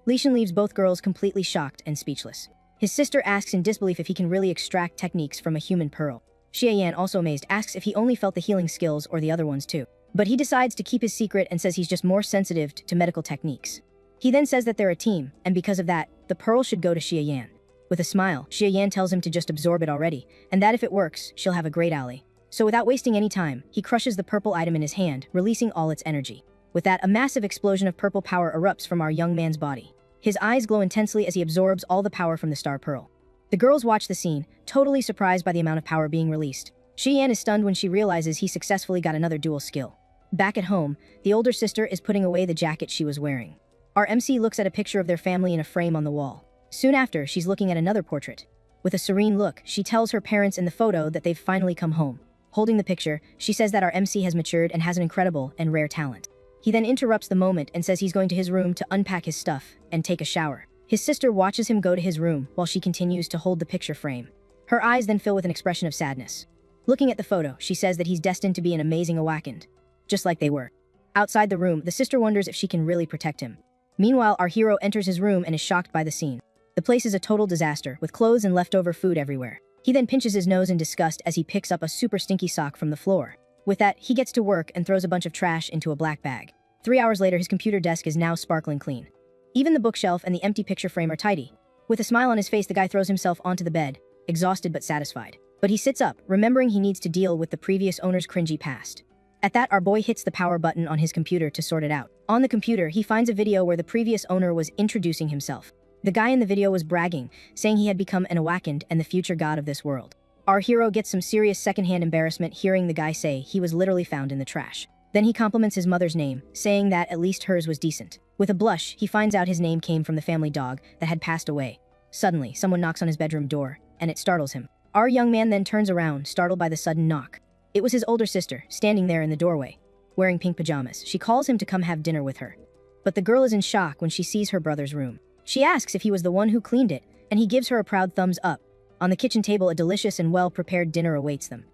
Lishan leaves both girls completely shocked and speechless. His sister asks in disbelief if he can really extract techniques from a human pearl. Xiaoyan, also amazed, asks if he only felt the healing skills or the other ones too. But he decides to keep his secret and says he's just more sensitive to medical techniques. He then says that they're a team, and because of that, the pearl should go to Xiaoyan. With a smile, Xiaoyan tells him to just absorb it already, and that if it works, she'll have a great ally. So without wasting any time, he crushes the purple item in his hand, releasing all its energy. With that, a massive explosion of purple power erupts from our young man's body. His eyes glow intensely as he absorbs all the power from the star pearl. The girls watch the scene, totally surprised by the amount of power being released. Xiaoyan is stunned when she realizes he successfully got another dual skill. Back at home, the older sister is putting away the jacket she was wearing. Our MC looks at a picture of their family in a frame on the wall. Soon after, she's looking at another portrait. With a serene look, she tells her parents in the photo that they've finally come home. Holding the picture, she says that our MC has matured and has an incredible and rare talent. He then interrupts the moment and says he's going to his room to unpack his stuff and take a shower. His sister watches him go to his room while she continues to hold the picture frame. Her eyes then fill with an expression of sadness. Looking at the photo, she says that he's destined to be an amazing Awakened, just like they were. Outside the room, the sister wonders if she can really protect him. Meanwhile, our hero enters his room and is shocked by the scene. The place is a total disaster, with clothes and leftover food everywhere. He then pinches his nose in disgust as he picks up a super stinky sock from the floor. With that, he gets to work and throws a bunch of trash into a black bag. 3 hours later, his computer desk is now sparkling clean. Even the bookshelf and the empty picture frame are tidy. With a smile on his face, the guy throws himself onto the bed, exhausted but satisfied. But he sits up, remembering he needs to deal with the previous owner's cringy past. At that, our boy hits the power button on his computer to sort it out. On the computer, he finds a video where the previous owner was introducing himself. The guy in the video was bragging, saying he had become an Awakened and the future god of this world. Our hero gets some serious secondhand embarrassment hearing the guy say he was literally found in the trash. Then he compliments his mother's name, saying that at least hers was decent. With a blush, he finds out his name came from the family dog that had passed away. Suddenly, someone knocks on his bedroom door, and it startles him. Our young man then turns around, startled by the sudden knock. It was his older sister, standing there in the doorway, wearing pink pajamas. She calls him to come have dinner with her. But the girl is in shock when she sees her brother's room. She asks if he was the one who cleaned it, and he gives her a proud thumbs up. On the kitchen table, a delicious and well-prepared dinner awaits them.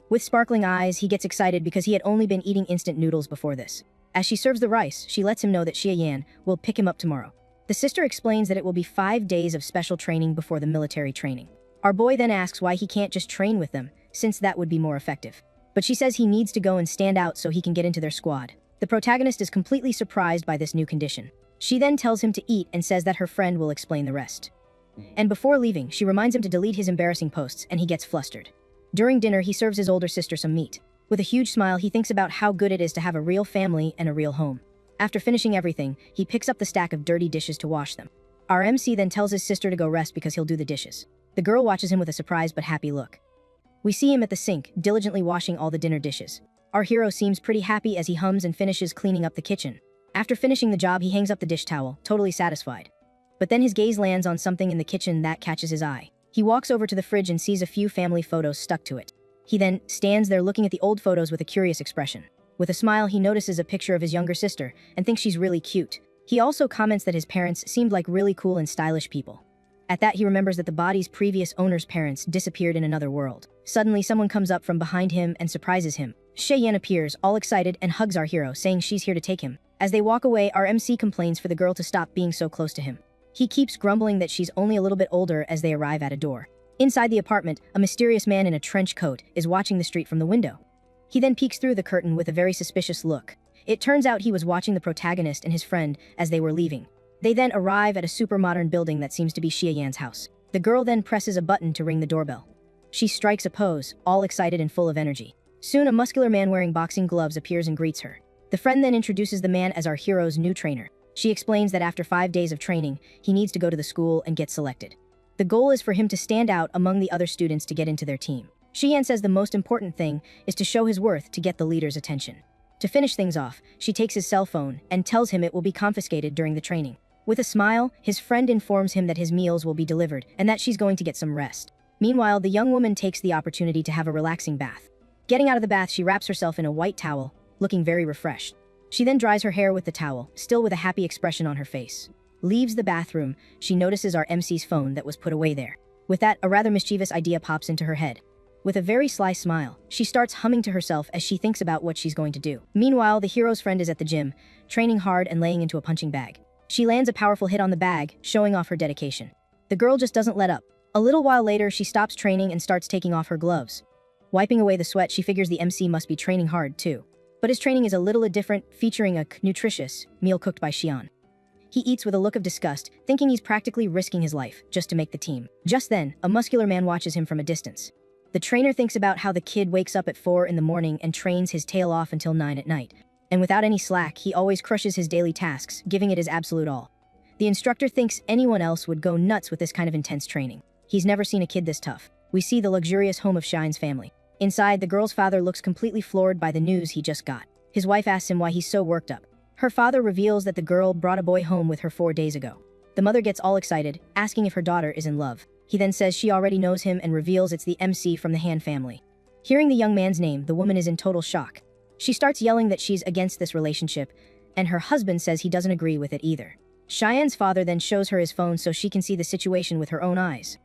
With sparkling eyes, he gets excited because he had only been eating instant noodles before this. As she serves the rice, she lets him know that Xia Yan will pick him up tomorrow. The sister explains that it will be 5 days of special training before the military training. Our boy then asks why he can't just train with them, since that would be more effective. But she says he needs to go and stand out so he can get into their squad. The protagonist is completely surprised by this new condition. She then tells him to eat and says that her friend will explain the rest. And before leaving, she reminds him to delete his embarrassing posts, and he gets flustered. During dinner, he serves his older sister some meat. With a huge smile, he thinks about how good it is to have a real family and a real home. After finishing everything, he picks up the stack of dirty dishes to wash them. Our MC then tells his sister to go rest because he'll do the dishes. The girl watches him with a surprised but happy look. We see him at the sink, diligently washing all the dinner dishes. Our hero seems pretty happy as he hums and finishes cleaning up the kitchen. After finishing the job, he hangs up the dish towel, totally satisfied. But then his gaze lands on something in the kitchen that catches his eye. He walks over to the fridge and sees a few family photos stuck to it. He then stands there looking at the old photos with a curious expression. With a smile, he notices a picture of his younger sister and thinks she's really cute. He also comments that his parents seemed like really cool and stylish people. At that, he remembers that the body's previous owner's parents disappeared in another world. Suddenly, someone comes up from behind him and surprises him. Xia Yan appears, all excited, and hugs our hero, saying she's here to take him. As they walk away, our MC complains for the girl to stop being so close to him. He keeps grumbling that she's only a little bit older as they arrive at a door. Inside the apartment, a mysterious man in a trench coat is watching the street from the window. He then peeks through the curtain with a very suspicious look. It turns out he was watching the protagonist and his friend as they were leaving. They then arrive at a super modern building that seems to be Xia Yan's house. The girl then presses a button to ring the doorbell. She strikes a pose, all excited and full of energy. Soon, a muscular man wearing boxing gloves appears and greets her. The friend then introduces the man as our hero's new trainer. She explains that after 5 days of training, he needs to go to the school and get selected. The goal is for him to stand out among the other students to get into their team. Xia Yan says the most important thing is to show his worth to get the leader's attention. To finish things off, she takes his cell phone and tells him it will be confiscated during the training. With a smile, his friend informs him that his meals will be delivered and that she's going to get some rest. Meanwhile, the young woman takes the opportunity to have a relaxing bath. Getting out of the bath, she wraps herself in a white towel, looking very refreshed. She then dries her hair with the towel, still with a happy expression on her face. Leaves the bathroom, she notices our MC's phone that was put away there. With that, a rather mischievous idea pops into her head. With a very sly smile, she starts humming to herself as she thinks about what she's going to do. Meanwhile, the hero's friend is at the gym, training hard and laying into a punching bag. She lands a powerful hit on the bag, showing off her dedication. The girl just doesn't let up. A little while later, she stops training and starts taking off her gloves. Wiping away the sweat, she figures the MC must be training hard too. But his training is a little different, featuring a nutritious meal cooked by Xian. He eats with a look of disgust, thinking he's practically risking his life just to make the team. Just then, a muscular man watches him from a distance. The trainer thinks about how the kid wakes up at 4 in the morning and trains his tail off until 9 at night. And without any slack, he always crushes his daily tasks, giving it his absolute all. The instructor thinks anyone else would go nuts with this kind of intense training. He's never seen a kid this tough. We see the luxurious home of Shine's family. Inside, the girl's father looks completely floored by the news he just got. His wife asks him why he's so worked up. Her father reveals that the girl brought a boy home with her 4 days ago. The mother gets all excited, asking if her daughter is in love. He then says she already knows him and reveals it's the MC from the Han family. Hearing the young man's name, the woman is in total shock. She starts yelling that she's against this relationship, and her husband says he doesn't agree with it either. Cheyenne's father then shows her his phone so she can see the situation with her own eyes.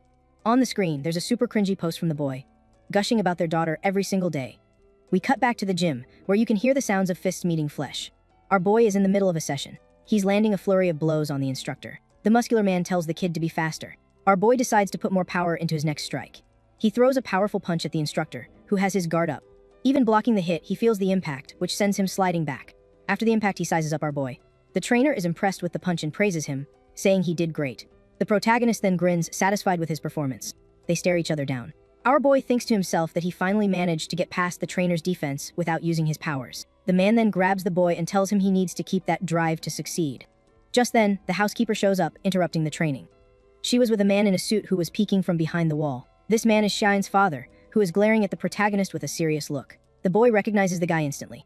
On the screen, there's a super cringy post from the boy, gushing about their daughter every single day. We cut back to the gym, where you can hear the sounds of fists meeting flesh. Our boy is in the middle of a session. He's landing a flurry of blows on the instructor. The muscular man tells the kid to be faster. Our boy decides to put more power into his next strike. He throws a powerful punch at the instructor, who has his guard up. Even blocking the hit, he feels the impact, which sends him sliding back. After the impact, he sizes up our boy. The trainer is impressed with the punch and praises him, saying he did great. The protagonist then grins, satisfied with his performance. They stare each other down. Our boy thinks to himself that he finally managed to get past the trainer's defense without using his powers. The The man then grabs the boy and tells him he needs to keep that drive to succeed. Just then, the housekeeper shows up, interrupting the training. She was with a man in a suit who was peeking from behind the wall. This man is Shine's father, who is glaring at the protagonist with a serious look. The boy recognizes the guy instantly.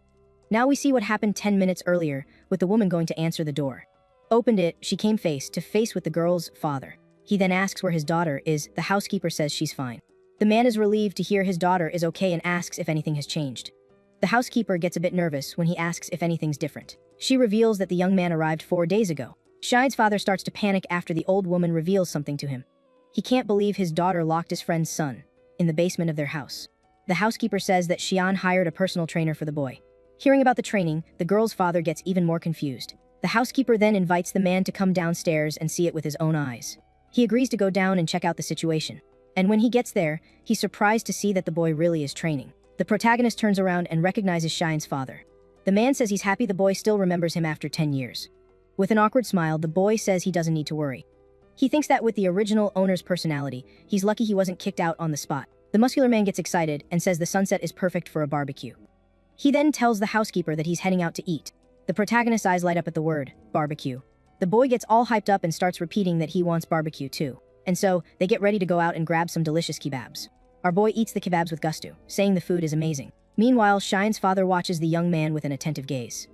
Now we see what happened 10 minutes earlier, with the woman going to answer the door. Opened it, she came face to face with the girl's father. He then asks where his daughter is. The housekeeper says she's fine. The man is relieved to hear his daughter is okay and asks if anything has changed. The housekeeper gets a bit nervous when he asks if anything's different. She reveals that the young man arrived 4 days ago. Shine's father starts to panic after the old woman reveals something to him. He can't believe his daughter locked his friend's son in the basement of their house. The housekeeper says that Xian hired a personal trainer for the boy. Hearing about the training, the girl's father gets even more confused. The housekeeper then invites the man to come downstairs and see it with his own eyes. He agrees to go down and check out the situation. And when he gets there, he's surprised to see that the boy really is training. The protagonist turns around and recognizes Shine's father. The man says he's happy the boy still remembers him after 10 years. With an awkward smile, the boy says he doesn't need to worry. He thinks that with the original owner's personality, he's lucky he wasn't kicked out on the spot. The muscular man gets excited and says the sunset is perfect for a barbecue. He then tells the housekeeper that he's heading out to eat. The protagonist's eyes light up at the word, barbecue. The boy gets all hyped up and starts repeating that he wants barbecue too. And so, they get ready to go out and grab some delicious kebabs. Our boy eats the kebabs with gusto, saying the food is amazing. Meanwhile, Shine's father watches the young man with an attentive gaze.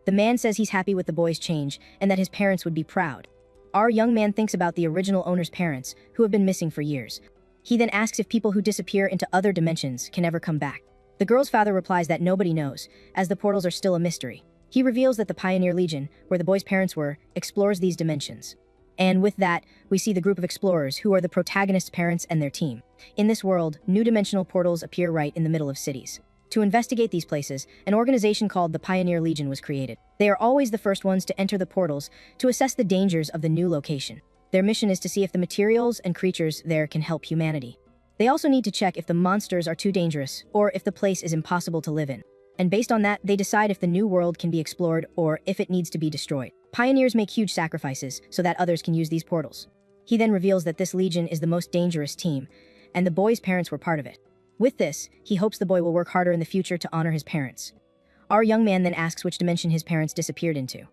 The man says he's happy with the boy's change and that his parents would be proud. Our young man thinks about the original owner's parents, who have been missing for years. He then asks if people who disappear into other dimensions can ever come back. The girl's father replies that nobody knows, as the portals are still a mystery. He reveals that the Pioneer Legion, where the boy's parents were, explores these dimensions. And with that, we see the group of explorers who are the protagonist's parents and their team. In this world, new dimensional portals appear right in the middle of cities. To investigate these places, an organization called the Pioneer Legion was created. They are always the first ones to enter the portals to assess the dangers of the new location. Their mission is to see if the materials and creatures there can help humanity. They also need to check if the monsters are too dangerous or if the place is impossible to live in. And based on that, they decide if the new world can be explored or if it needs to be destroyed. Pioneers make huge sacrifices so that others can use these portals. He then reveals that this legion is the most dangerous team, and the boy's parents were part of it. With this, he hopes the boy will work harder in the future to honor his parents. Our young man then asks which dimension his parents disappeared into.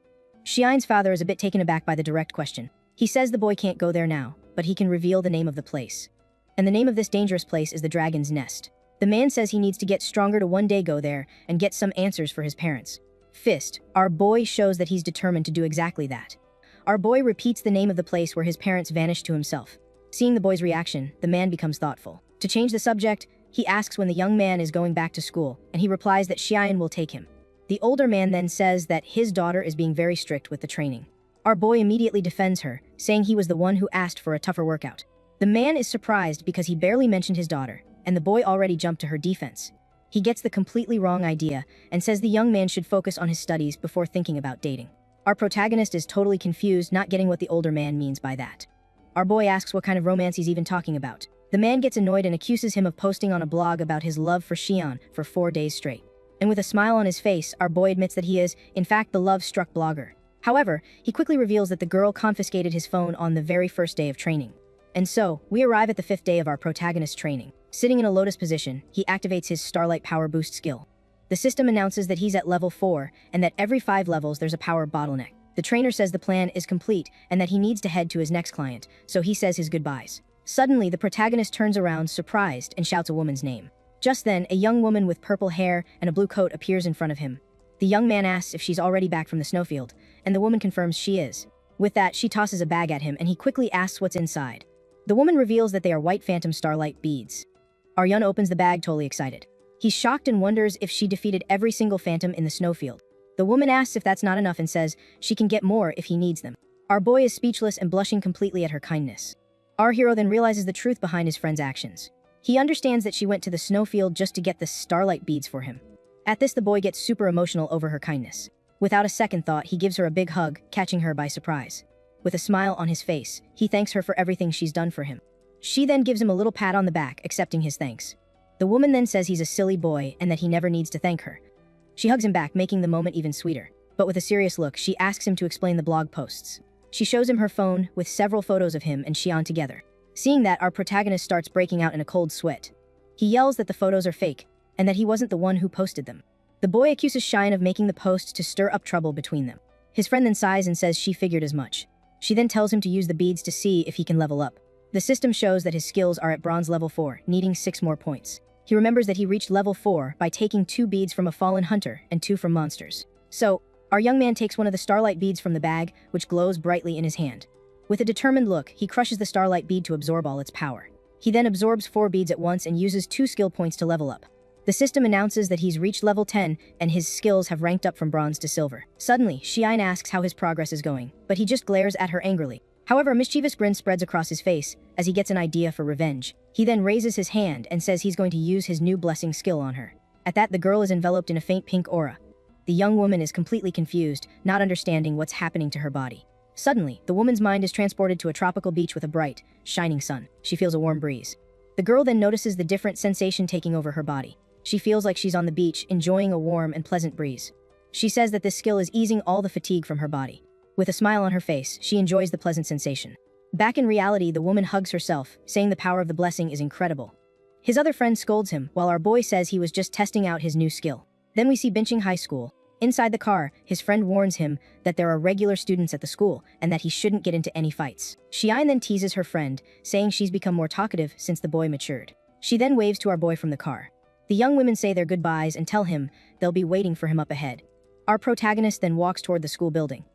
Shine's father is a bit taken aback by the direct question. He says the boy can't go there now, but he can reveal the name of the place. And the name of this dangerous place is the Dragon's Nest. The man says he needs to get stronger to one day go there and get some answers for his parents. Fist, our boy shows that he's determined to do exactly that. Our boy repeats the name of the place where his parents vanished to himself. Seeing the boy's reaction, the man becomes thoughtful. To change the subject, he asks when the young man is going back to school, and he replies that Xian will take him. The older man then says that his daughter is being very strict with the training. Our boy immediately defends her, saying he was the one who asked for a tougher workout. The man is surprised because he barely mentioned his daughter, and the boy already jumped to her defense. He gets the completely wrong idea and says the young man should focus on his studies before thinking about dating. Our protagonist is totally confused, not getting what the older man means by that. Our boy asks what kind of romance he's even talking about. The man gets annoyed and accuses him of posting on a blog about his love for Xian for 4 days straight. And with a smile on his face, our boy admits that he is, in fact, the love-struck blogger. However, he quickly reveals that the girl confiscated his phone on the very first day of training. And so, we arrive at the 5th day of our protagonist's training. Sitting in a lotus position, he activates his Starlight Power Boost skill. The system announces that he's at level 4, and that every 5 levels there's a power bottleneck. The trainer says the plan is complete, and that he needs to head to his next client, so he says his goodbyes. Suddenly, the protagonist turns around, surprised, and shouts a woman's name. Just then, a young woman with purple hair and a blue coat appears in front of him. The young man asks if she's already back from the snowfield, and the woman confirms she is. With that, she tosses a bag at him, and he quickly asks what's inside. The woman reveals that they are white phantom starlight beads. Aryun opens the bag, totally excited. He's shocked and wonders if she defeated every single phantom in the snowfield. The woman asks if that's not enough and says she can get more if he needs them. Our boy is speechless and blushing completely at her kindness. Our hero then realizes the truth behind his friend's actions. He understands that she went to the snowfield just to get the starlight beads for him. At this, the boy gets super emotional over her kindness. Without a second thought, he gives her a big hug, catching her by surprise. With a smile on his face, he thanks her for everything she's done for him. She then gives him a little pat on the back, accepting his thanks. The woman then says he's a silly boy and that he never needs to thank her. She hugs him back, making the moment even sweeter. But with a serious look, she asks him to explain the blog posts. She shows him her phone with several photos of him and Xian together. Seeing that, our protagonist starts breaking out in a cold sweat. He yells that the photos are fake and that he wasn't the one who posted them. The boy accuses Shine of making the post to stir up trouble between them. His friend then sighs and says she figured as much. She then tells him to use the beads to see if he can level up. The system shows that his skills are at bronze level 4, needing 6 more points. He remembers that he reached level 4 by taking 2 beads from a fallen hunter and 2 from monsters. So, our young man takes one of the starlight beads from the bag, which glows brightly in his hand. With a determined look, he crushes the starlight bead to absorb all its power. He then absorbs 4 beads at once and uses 2 skill points to level up. The system announces that he's reached level 10 and his skills have ranked up from bronze to silver. Suddenly, Xian asks how his progress is going, but he just glares at her angrily. However, a mischievous grin spreads across his face as he gets an idea for revenge. He then raises his hand and says he's going to use his new blessing skill on her. At that, the girl is enveloped in a faint pink aura. The young woman is completely confused, not understanding what's happening to her body. Suddenly, the woman's mind is transported to a tropical beach with a bright, shining sun. She feels a warm breeze. The girl then notices the different sensation taking over her body. She feels like she's on the beach, enjoying a warm and pleasant breeze. She says that this skill is easing all the fatigue from her body. With a smile on her face, she enjoys the pleasant sensation. Back in reality, the woman hugs herself, saying the power of the blessing is incredible. His other friend scolds him, while our boy says he was just testing out his new skill. Then we see Binching High School. Inside the car, his friend warns him that there are regular students at the school and that he shouldn't get into any fights. Xian then teases her friend, saying she's become more talkative since the boy matured. She then waves to our boy from the car. The young women say their goodbyes and tell him they'll be waiting for him up ahead. Our protagonist then walks toward the school building.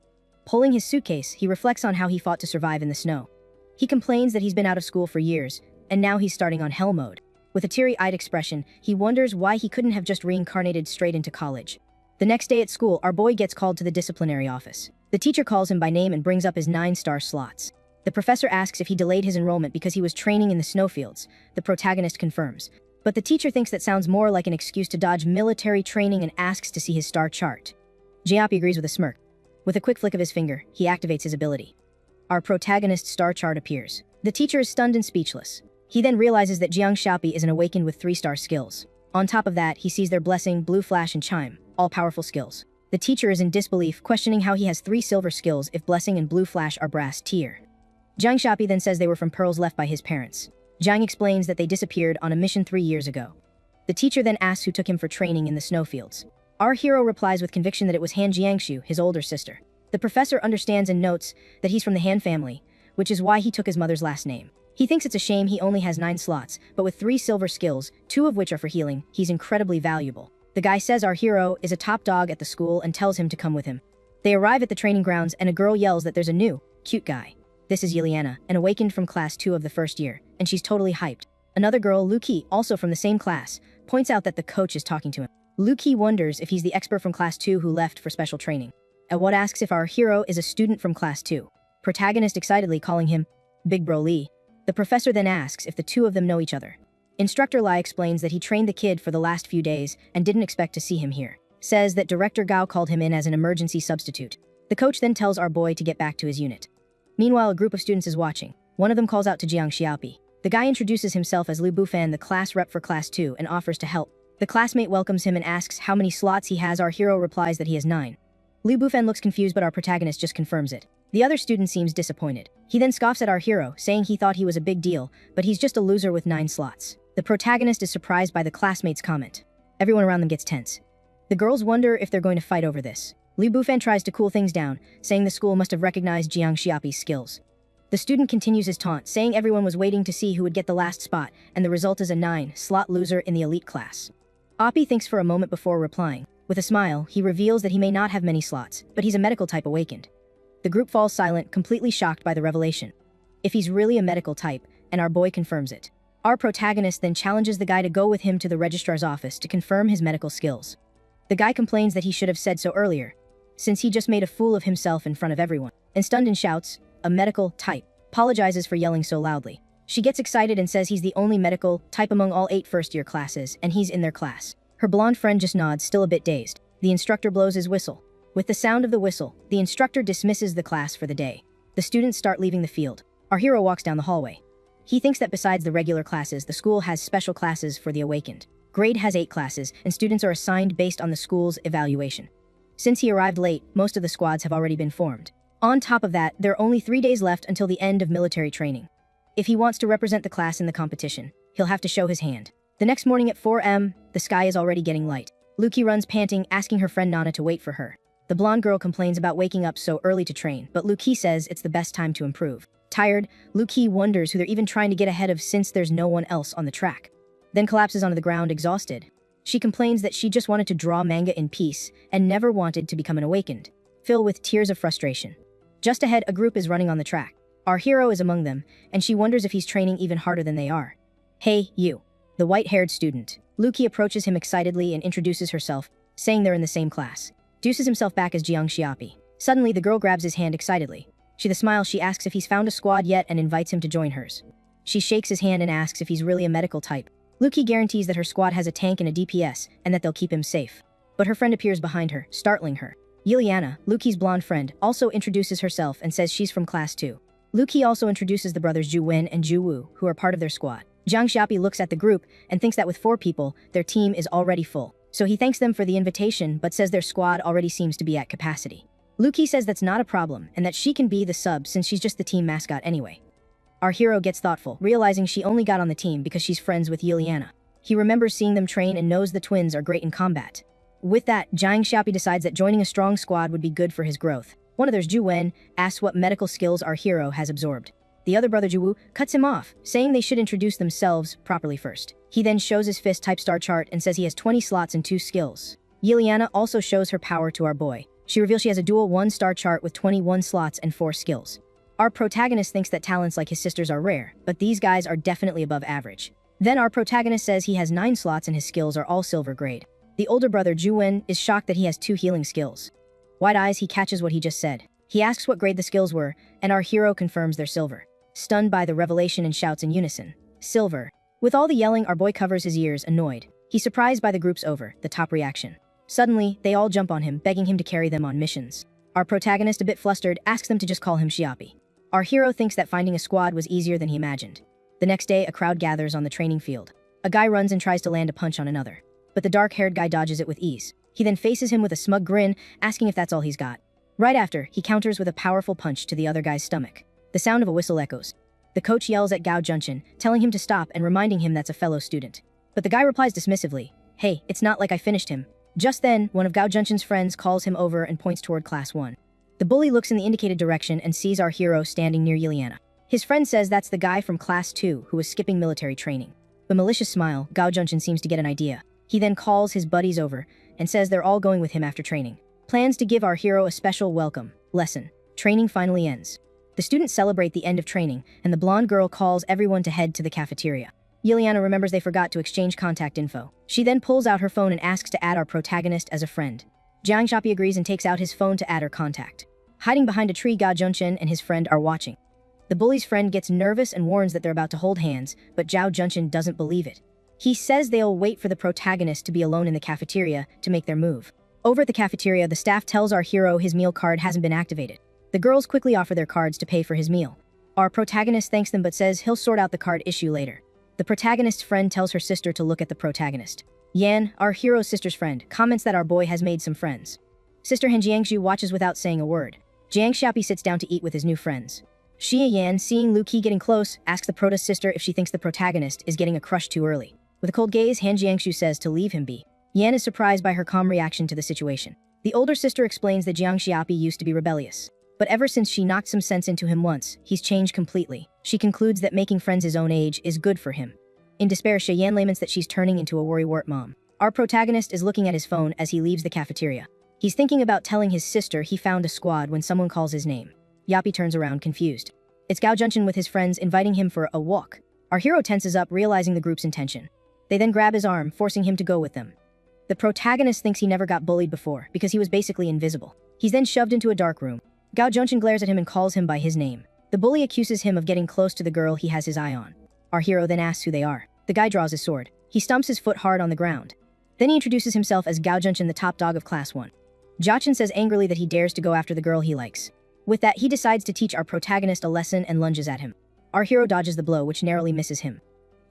Pulling his suitcase, he reflects on how he fought to survive in the snow. He complains that he's been out of school for years, and now he's starting on hell mode. With a teary-eyed expression, he wonders why he couldn't have just reincarnated straight into college. The next day at school, our boy gets called to the disciplinary office. The teacher calls him by name and brings up his 9-star slots. The professor asks if he delayed his enrollment because he was training in the snowfields. The protagonist confirms. But the teacher thinks that sounds more like an excuse to dodge military training and asks to see his star chart. Jiapi agrees with a smirk. With a quick flick of his finger, he activates his ability. Our protagonist's star chart appears. The teacher is stunned and speechless. He then realizes that Jiang Xiaopi is an awakened with 3-star skills. On top of that, he sees their blessing, blue flash, and chime, all powerful skills. The teacher is in disbelief, questioning how he has 3 silver skills if blessing and blue flash are brass tier. Jiang Xiaopi then says they were from pearls left by his parents. Jiang explains that they disappeared on a mission 3 years ago. The teacher then asks who took him for training in the snowfields. Our hero replies with conviction that it was Han Jiangshu, his older sister. The professor understands and notes that he's from the Han family, which is why he took his mother's last name. He thinks it's a shame he only has 9 slots, but with 3 silver skills, 2 of which are for healing, he's incredibly valuable. The guy says our hero is a top dog at the school and tells him to come with him. They arrive at the training grounds and a girl yells that there's a new, cute guy. This is Yiliana, an awakened from class 2 of the first year, and she's totally hyped. Another girl, Luki, also from the same class, points out that the coach is talking to him. Luki wonders if he's the expert from class 2 who left for special training. Awad asks if our hero is a student from class 2. Protagonist excitedly calling him Big Bro Lee. The professor then asks if the two of them know each other. Instructor Lai explains that he trained the kid for the last few days and didn't expect to see him here. Says that Director Gao called him in as an emergency substitute. The coach then tells our boy to get back to his unit. Meanwhile, a group of students is watching. One of them calls out to Jiang Xiaopi. The guy introduces himself as Liu Bufan, the class rep for class 2, and offers to help. The classmate welcomes him and asks how many slots he has. Our hero replies that he has 9. Liu Bufan looks confused, but our protagonist just confirms it. The other student seems disappointed. He then scoffs at our hero, saying he thought he was a big deal, but he's just a loser with 9 slots. The protagonist is surprised by the classmate's comment. Everyone around them gets tense. The girls wonder if they're going to fight over this. Liu Bufan tries to cool things down, saying the school must have recognized Jiang Xiaopi's skills. The student continues his taunt, saying everyone was waiting to see who would get the last spot, and the result is a 9-slot loser in the elite class. Oppi thinks for a moment before replying. With a smile, he reveals that he may not have many slots, but he's a medical type awakened. The group falls silent, completely shocked by the revelation. If he's really a medical type, and our boy confirms it. Our protagonist then challenges the guy to go with him to the registrar's office to confirm his medical skills. The guy complains that he should have said so earlier, since he just made a fool of himself in front of everyone. And stunned and shouts, a medical type, apologizes for yelling so loudly. She gets excited and says he's the only medical type among all 8 first-year classes, and he's in their class. Her blonde friend just nods, still a bit dazed. The instructor blows his whistle. With the sound of the whistle, the instructor dismisses the class for the day. The students start leaving the field. Our hero walks down the hallway. He thinks that besides the regular classes, the school has special classes for the awakened. Grade has 8 classes, and students are assigned based on the school's evaluation. Since he arrived late, most of the squads have already been formed. On top of that, there are only 3 days left until the end of military training. If he wants to represent the class in the competition, he'll have to show his hand. The next morning at 4 a.m., the sky is already getting light. Luki runs panting, asking her friend Nana to wait for her. The blonde girl complains about waking up so early to train, but Luki says it's the best time to improve. Tired, Luki wonders who they're even trying to get ahead of since there's no one else on the track. Then collapses onto the ground exhausted. She complains that she just wanted to draw manga in peace and never wanted to become an awakened, filled with tears of frustration. Just ahead, a group is running on the track. Our hero is among them, and she wonders if he's training even harder than they are. Hey, you. The white-haired student. Luki approaches him excitedly and introduces herself, saying they're in the same class. Deuces himself back as Jiang Xiaopi. Suddenly, the girl grabs his hand excitedly. With a smile, she asks if he's found a squad yet and invites him to join hers. She shakes his hand and asks if he's really a medical type. Luki guarantees that her squad has a tank and a DPS, and that they'll keep him safe. But her friend appears behind her, startling her. Yuliana, Luki's blonde friend, also introduces herself and says she's from class 2. Luki also introduces the brothers Ju Wen and Ju Wu, who are part of their squad. Jiang Xiaopi looks at the group and thinks that with 4 people, their team is already full. So he thanks them for the invitation but says their squad already seems to be at capacity. Luki says that's not a problem and that she can be the sub since she's just the team mascot anyway. Our hero gets thoughtful, realizing she only got on the team because she's friends with Yuliana. He remembers seeing them train and knows the twins are great in combat. With that, Jiang Xiaopi decides that joining a strong squad would be good for his growth. One of theirs, Ju Wen, asks what medical skills our hero has absorbed. The other brother, Ju Wu, cuts him off, saying they should introduce themselves properly first. He then shows his fist type star chart and says he has 20 slots and 2 skills. Yuliana also shows her power to our boy. She reveals she has a dual 1-star chart with 21 slots and 4 skills. Our protagonist thinks that talents like his sisters are rare, but these guys are definitely above average. Then our protagonist says he has 9 slots and his skills are all silver grade. The older brother, Ju Wen, is shocked that he has 2 healing skills. Wide eyes, he catches what he just said. He asks what grade the skills were, and our hero confirms they're silver. Stunned by the revelation and shouts in unison, "Silver." With all the yelling, our boy covers his ears, annoyed. He's surprised by the group's over, the top reaction. Suddenly, they all jump on him, begging him to carry them on missions. Our protagonist, a bit flustered, asks them to just call him Xiaopi. Our hero thinks that finding a squad was easier than he imagined. The next day, a crowd gathers on the training field. A guy runs and tries to land a punch on another, but the dark-haired guy dodges it with ease. He then faces him with a smug grin, asking if that's all he's got. Right after, he counters with a powerful punch to the other guy's stomach. The sound of a whistle echoes. The coach yells at Gao Junchen, telling him to stop and reminding him that's a fellow student. But the guy replies dismissively, "Hey, it's not like I finished him." Just then, one of Gao Junchen's friends calls him over and points toward class 1. The bully looks in the indicated direction and sees our hero standing near Yuliana. His friend says that's the guy from class 2 who was skipping military training. With a malicious smile, Gao Junchen seems to get an idea. He then calls his buddies over and says they're all going with him after training. Plans to give our hero a special welcome lesson. Training finally ends. The students celebrate the end of training, and the blonde girl calls everyone to head to the cafeteria. Yuliana remembers they forgot to exchange contact info. She then pulls out her phone and asks to add our protagonist as a friend. Jiang Xiaopi agrees and takes out his phone to add her contact. Hiding behind a tree, Gao Junchen and his friend are watching. The bully's friend gets nervous and warns that they're about to hold hands, but Gao Junchen doesn't believe it. He says they'll wait for the protagonist to be alone in the cafeteria to make their move. Over at the cafeteria, the staff tells our hero his meal card hasn't been activated. The girls quickly offer their cards to pay for his meal. Our protagonist thanks them but says he'll sort out the card issue later. The protagonist's friend tells her sister to look at the protagonist. Yan, our hero's sister's friend, comments that our boy has made some friends. Sister Han Jiangxu watches without saying a word. Jiang Xiaopi sits down to eat with his new friends. Xia Yan, seeing Lu Qi getting close, asks the prota's sister if she thinks the protagonist is getting a crush too early. With a cold gaze, Han Jiangxu says to leave him be. Yan is surprised by her calm reaction to the situation. The older sister explains that Jiang Xiaopi used to be rebellious. But ever since she knocked some sense into him once, he's changed completely. She concludes that making friends his own age is good for him. In despair, Yan laments that she's turning into a worrywart mom. Our protagonist is looking at his phone as he leaves the cafeteria. He's thinking about telling his sister he found a squad when someone calls his name. Yapi turns around, confused. It's Gao Junchen with his friends inviting him for a walk. Our hero tenses up, realizing the group's intention. They then grab his arm, forcing him to go with them. The protagonist thinks he never got bullied before, because he was basically invisible. He's then shoved into a dark room. Gao Junchen glares at him and calls him by his name. The bully accuses him of getting close to the girl he has his eye on. Our hero then asks who they are. The guy draws his sword. He stumps his foot hard on the ground. Then he introduces himself as Gao Junchen, the top dog of class 1. Jiachen says angrily that he dares to go after the girl he likes. With that, he decides to teach our protagonist a lesson and lunges at him. Our hero dodges the blow, which narrowly misses him.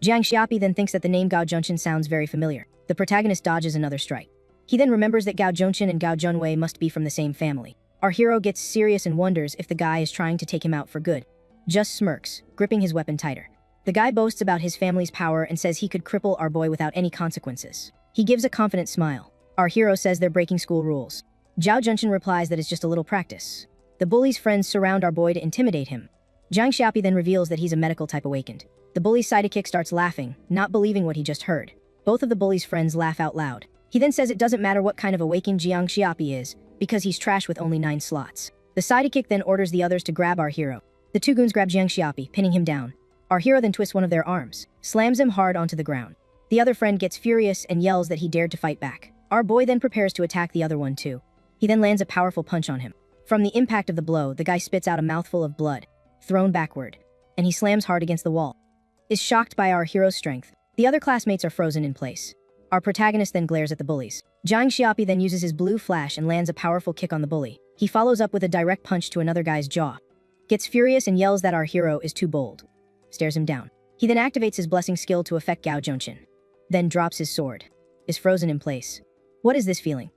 Jiang Xiaopi then thinks that the name Gao Junchen sounds very familiar. The protagonist dodges another strike. He then remembers that Gao Junchen and Gao Junwei must be from the same family. Our hero gets serious and wonders if the guy is trying to take him out for good. Just smirks, gripping his weapon tighter. The guy boasts about his family's power and says he could cripple our boy without any consequences. He gives a confident smile. Our hero says they're breaking school rules. Zhao Junshin replies that it's just a little practice. The bully's friends surround our boy to intimidate him. Jiang Xiaopi then reveals that he's a medical type awakened. The bully's sidekick starts laughing, not believing what he just heard. Both of the bully's friends laugh out loud. He then says it doesn't matter what kind of awakened Jiang Xiaopi is, because he's trash with only 9 slots. The sidekick then orders the others to grab our hero. The 2 goons grab Jiang Xiaopi, pinning him down. Our hero then twists one of their arms, slams him hard onto the ground. The other friend gets furious and yells that he dared to fight back. Our boy then prepares to attack the other one too. He then lands a powerful punch on him. From the impact of the blow, the guy spits out a mouthful of blood, thrown backward, and he slams hard against the wall. Is shocked by our hero's strength. The other classmates are frozen in place. Our protagonist then glares at the bullies. Jiang Xiaopi then uses his blue flash and lands a powerful kick on the bully. He follows up with a direct punch to another guy's jaw. Gets furious and yells that our hero is too bold. Stares him down. He then activates his blessing skill to affect Gao Junshin. Then drops his sword. Is frozen in place. What is this feeling?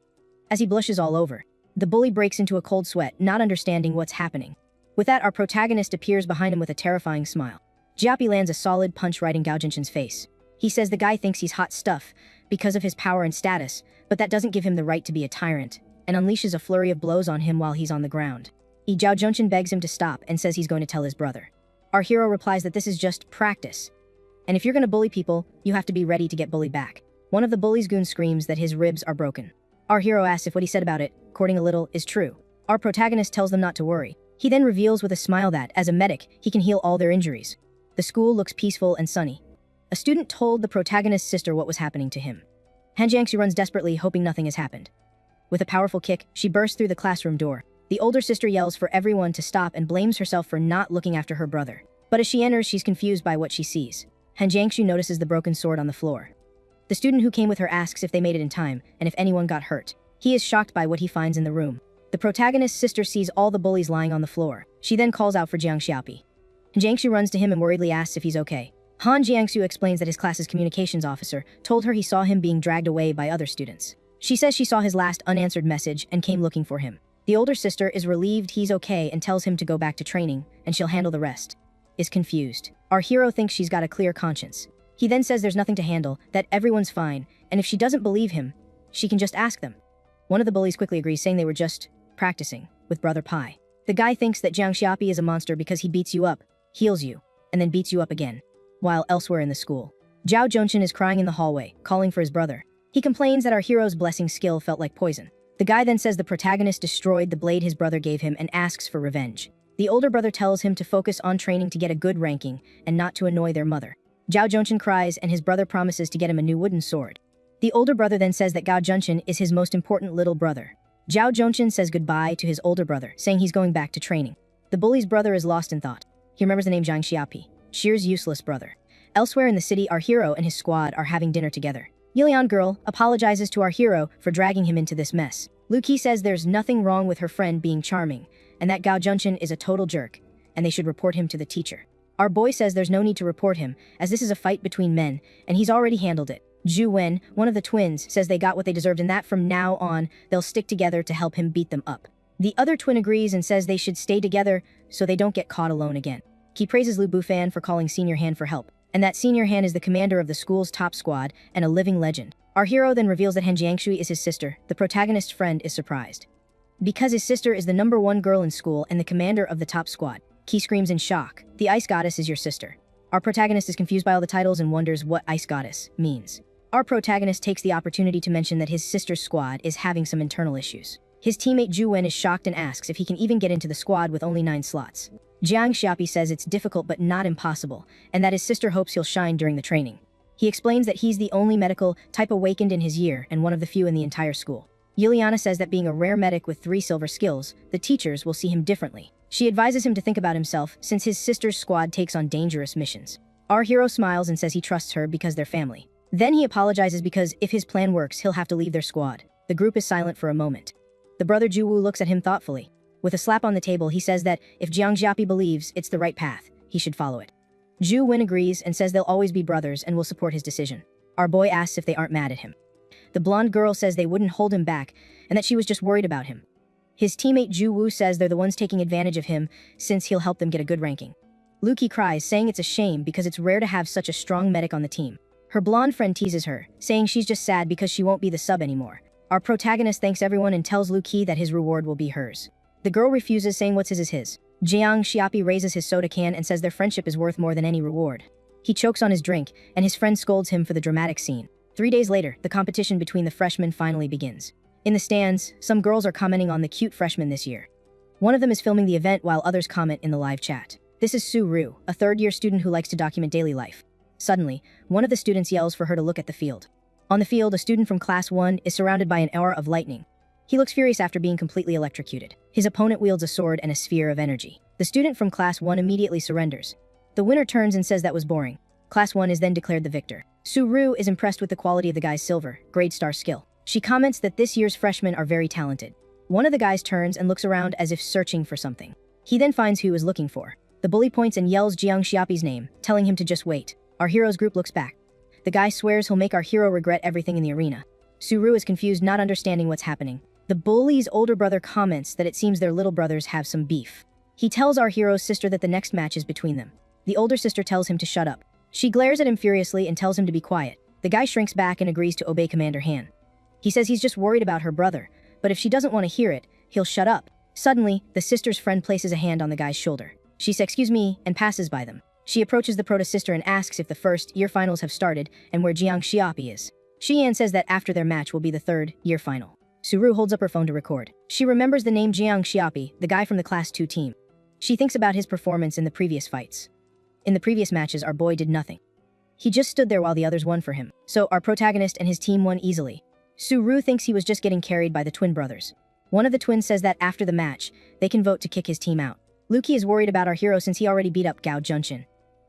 As he blushes all over, the bully breaks into a cold sweat, not understanding what's happening. With that, our protagonist appears behind him with a terrifying smile. Xiaopi lands a solid punch right in Gao Junshin's face. He says the guy thinks he's hot stuff because of his power and status, but that doesn't give him the right to be a tyrant, and unleashes a flurry of blows on him while he's on the ground. Zhao Junshin begs him to stop and says he's going to tell his brother. Our hero replies that this is just practice, and if you're going to bully people, you have to be ready to get bullied back. One of the bully's goons screams that his ribs are broken. Our hero asks if what he said about it, courting a little, is true. Our protagonist tells them not to worry. He then reveals with a smile that, as a medic, he can heal all their injuries. The school looks peaceful and sunny. A student told the protagonist's sister what was happening to him. Han Jiangsu runs desperately, hoping nothing has happened. With a powerful kick, she bursts through the classroom door. The older sister yells for everyone to stop and blames herself for not looking after her brother. But as she enters, she's confused by what she sees. Han Jiangsu notices the broken sword on the floor. The student who came with her asks if they made it in time, and if anyone got hurt. He is shocked by what he finds in the room. The protagonist's sister sees all the bullies lying on the floor. She then calls out for Jiang Xiaopi. Han Jiangsu runs to him and worriedly asks if he's okay. Han Jiangsu explains that his class's communications officer told her he saw him being dragged away by other students. She says she saw his last unanswered message and came looking for him. The older sister is relieved he's okay and tells him to go back to training, and she'll handle the rest. Is confused. Our hero thinks she's got a clear conscience. He then says there's nothing to handle, that everyone's fine, and if she doesn't believe him, she can just ask them. One of the bullies quickly agrees, saying they were just practicing with Brother Pai. The guy thinks that Jiang Xiaopi is a monster because he beats you up, heals you, and then beats you up again. While elsewhere in the school, Zhao Junshin is crying in the hallway, calling for his brother. He complains that our hero's blessing skill felt like poison. The guy then says the protagonist destroyed the blade his brother gave him and asks for revenge. The older brother tells him to focus on training to get a good ranking and not to annoy their mother. Zhao Junshin cries and his brother promises to get him a new wooden sword. The older brother then says that Gao Junshin is his most important little brother. Zhao Junshin says goodbye to his older brother, saying he's going back to training. The bully's brother is lost in thought. He remembers the name Jiang Xiaopi, Shir's useless brother. Elsewhere in the city, our hero and his squad are having dinner together. Yilian girl apologizes to our hero for dragging him into this mess. Lu Qi says there's nothing wrong with her friend being charming, and that Gao Junshin is a total jerk, and they should report him to the teacher. Our boy says there's no need to report him, as this is a fight between men, and he's already handled it. Zhu Wen, one of the twins, says they got what they deserved and that from now on, they'll stick together to help him beat them up. The other twin agrees and says they should stay together so they don't get caught alone again. He praises Lu Bufan for calling Senior Han for help, and that Senior Han is the commander of the school's top squad and a living legend. Our hero then reveals that Han Jiangshui is his sister. The protagonist's friend is surprised. Because his sister is the #1 girl in school and the commander of the top squad, Qi screams in shock. The ice goddess is your sister. Our protagonist is confused by all the titles and wonders what ice goddess means. Our protagonist takes the opportunity to mention that his sister's squad is having some internal issues. His teammate Zhu Wen is shocked and asks if he can even get into the squad with only 9 slots. Jiang Xiaopi says it's difficult but not impossible, and that his sister hopes he'll shine during the training. He explains that he's the only medical type awakened in his year and one of the few in the entire school. Yiliana says that being a rare medic with 3 silver skills, the teachers will see him differently. She advises him to think about himself since his sister's squad takes on dangerous missions. Our hero smiles and says he trusts her because they're family. Then he apologizes because if his plan works, he'll have to leave their squad. The group is silent for a moment. The brother Juwu looks at him thoughtfully. With a slap on the table, he says that if Jiang Xiaopi believes it's the right path, he should follow it. Zhu Wen agrees and says they'll always be brothers and will support his decision. Our boy asks if they aren't mad at him. The blonde girl says they wouldn't hold him back and that she was just worried about him. His teammate Zhu Wu says they're the ones taking advantage of him since he'll help them get a good ranking. Lu Qi cries, saying it's a shame because it's rare to have such a strong medic on the team. Her blonde friend teases her, saying she's just sad because she won't be the sub anymore. Our protagonist thanks everyone and tells Luki that his reward will be hers. The girl refuses, saying what's his is his. Jiang Xiaopi raises his soda can and says their friendship is worth more than any reward. He chokes on his drink, and his friend scolds him for the dramatic scene. 3 days later, the competition between the freshmen finally begins. In the stands, some girls are commenting on the cute freshman this year. One of them is filming the event while others comment in the live chat. This is Su Ru, a third-year student who likes to document daily life. Suddenly, one of the students yells for her to look at the field. On the field, a student from Class 1 is surrounded by an aura of lightning. He looks furious after being completely electrocuted. His opponent wields a sword and a sphere of energy. The student from Class 1 immediately surrenders. The winner turns and says that was boring. Class 1 is then declared the victor. Su Ru is impressed with the quality of the guy's silver, grade star skill. She comments that this year's freshmen are very talented. One of the guys turns and looks around as if searching for something. He then finds who he was looking for. The bully points and yells Jiang Xiaopi's name, telling him to just wait. Our hero's group looks back. The guy swears he'll make our hero regret everything in the arena. Su Ru is confused, not understanding what's happening. The bully's older brother comments that it seems their little brothers have some beef. He tells our hero's sister that the next match is between them. The older sister tells him to shut up. She glares at him furiously and tells him to be quiet. The guy shrinks back and agrees to obey Commander Han. He says he's just worried about her brother, but if she doesn't want to hear it, he'll shut up. Suddenly, the sister's friend places a hand on the guy's shoulder. She says, "Excuse me," and passes by them. She approaches the proto-sister and asks if the first-year finals have started and where Jiang Xiaopi is. Xian says that after their match will be the third-year final. Su Ru holds up her phone to record. She remembers the name Jiang Xiaopi, the guy from the Class 2 team. She thinks about his performance in the previous fights. In the previous matches, our boy did nothing. He just stood there while the others won for him. So our protagonist and his team won easily. Su Ru thinks he was just getting carried by the twin brothers. One of the twins says that after the match, they can vote to kick his team out. Luki is worried about our hero since he already beat up Gao Junshin.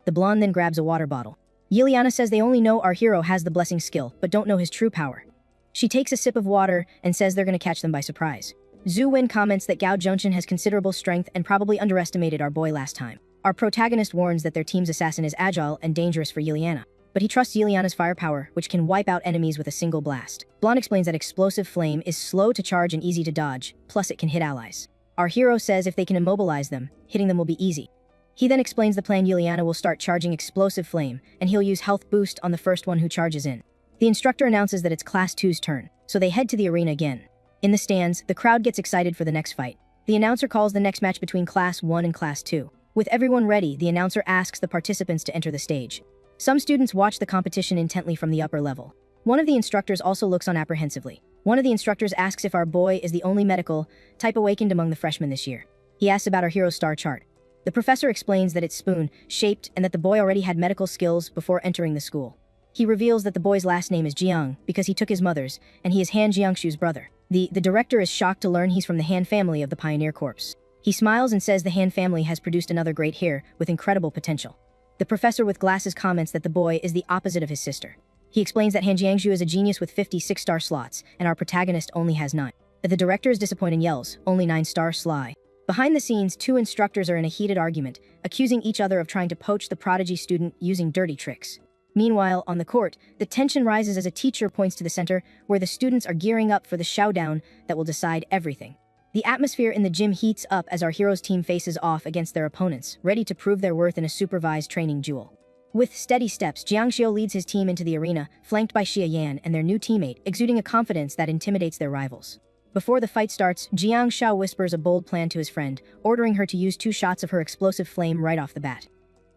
The blonde then grabs a water bottle. Yiliana says they only know our hero has the blessing skill, but don't know his true power. She takes a sip of water and says they're gonna catch them by surprise. Zhu Wen comments that Gao Junshin has considerable strength and probably underestimated our boy last time. Our protagonist warns that their team's assassin is agile and dangerous for Yiliana, but he trusts Yiliana's firepower, which can wipe out enemies with a single blast. Blonde explains that explosive flame is slow to charge and easy to dodge, plus it can hit allies. Our hero says if they can immobilize them, hitting them will be easy. He then explains the plan. Yiliana will start charging explosive flame, and he'll use health boost on the first one who charges in. The instructor announces that it's Class 2's turn, so they head to the arena again. In the stands, the crowd gets excited for the next fight. The announcer calls the next match between Class 1 and Class 2. With everyone ready, the announcer asks the participants to enter the stage. Some students watch the competition intently from the upper level. One of the instructors also looks on apprehensively. One of the instructors asks if our boy is the only medical type awakened among the freshmen this year. He asks about our hero's star chart. The professor explains that it's spoon-shaped and that the boy already had medical skills before entering the school. He reveals that the boy's last name is Jiang because he took his mother's, and he is Han Jiangshu's brother. The director is shocked to learn he's from the Han family of the Pioneer Corps. He smiles and says the Han family has produced another great heir with incredible potential. The professor with glasses comments that the boy is the opposite of his sister. He explains that Han Jiangshu is a genius with 56 star slots, and our protagonist only has 9. The director is disappointed and yells, "Only 9-star sly." Behind the scenes, two instructors are in a heated argument, accusing each other of trying to poach the prodigy student using dirty tricks. Meanwhile, on the court, the tension rises as a teacher points to the center, where the students are gearing up for the showdown that will decide everything. The atmosphere in the gym heats up as our hero's team faces off against their opponents, ready to prove their worth in a supervised training duel. With steady steps, Jiang Xiao leads his team into the arena, flanked by Xia Yan and their new teammate, exuding a confidence that intimidates their rivals. Before the fight starts, Jiang Xiao whispers a bold plan to his friend, ordering her to use 2 shots of her explosive flame right off the bat.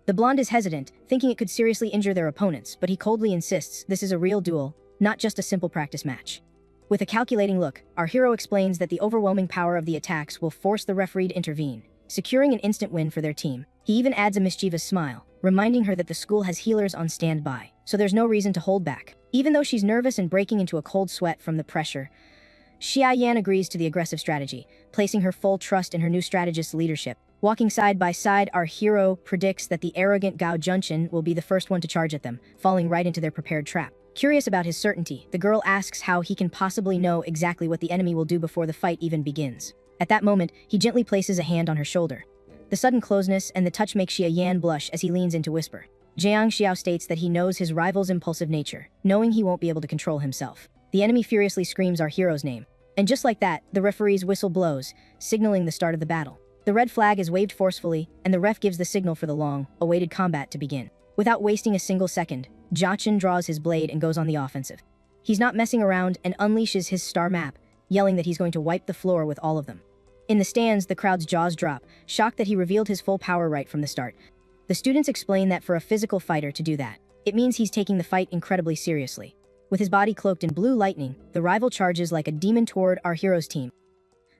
The blonde is hesitant, thinking it could seriously injure their opponents, but he coldly insists this is a real duel, not just a simple practice match. With a calculating look, our hero explains that the overwhelming power of the attacks will force the referee to intervene, securing an instant win for their team. He even adds a mischievous smile, reminding her that the school has healers on standby, so there's no reason to hold back. Even though she's nervous and breaking into a cold sweat from the pressure, Xia Yan agrees to the aggressive strategy, placing her full trust in her new strategist's leadership. Walking side by side, our hero predicts that the arrogant Gao Junshin will be the first one to charge at them, falling right into their prepared trap. Curious about his certainty, the girl asks how he can possibly know exactly what the enemy will do before the fight even begins. At that moment, he gently places a hand on her shoulder. The sudden closeness and the touch make Xia Yan blush as he leans in to whisper. Jiang Xiao states that he knows his rival's impulsive nature, knowing he won't be able to control himself. The enemy furiously screams our hero's name. And just like that, the referee's whistle blows, signaling the start of the battle. The red flag is waved forcefully, and the ref gives the signal for the long-awaited combat to begin. Without wasting a single second, Jachin draws his blade and goes on the offensive. He's not messing around and unleashes his star map, yelling that he's going to wipe the floor with all of them. In the stands, the crowd's jaws drop, shocked that he revealed his full power right from the start. The students explain that for a physical fighter to do that, it means he's taking the fight incredibly seriously. With his body cloaked in blue lightning, the rival charges like a demon toward our hero's team.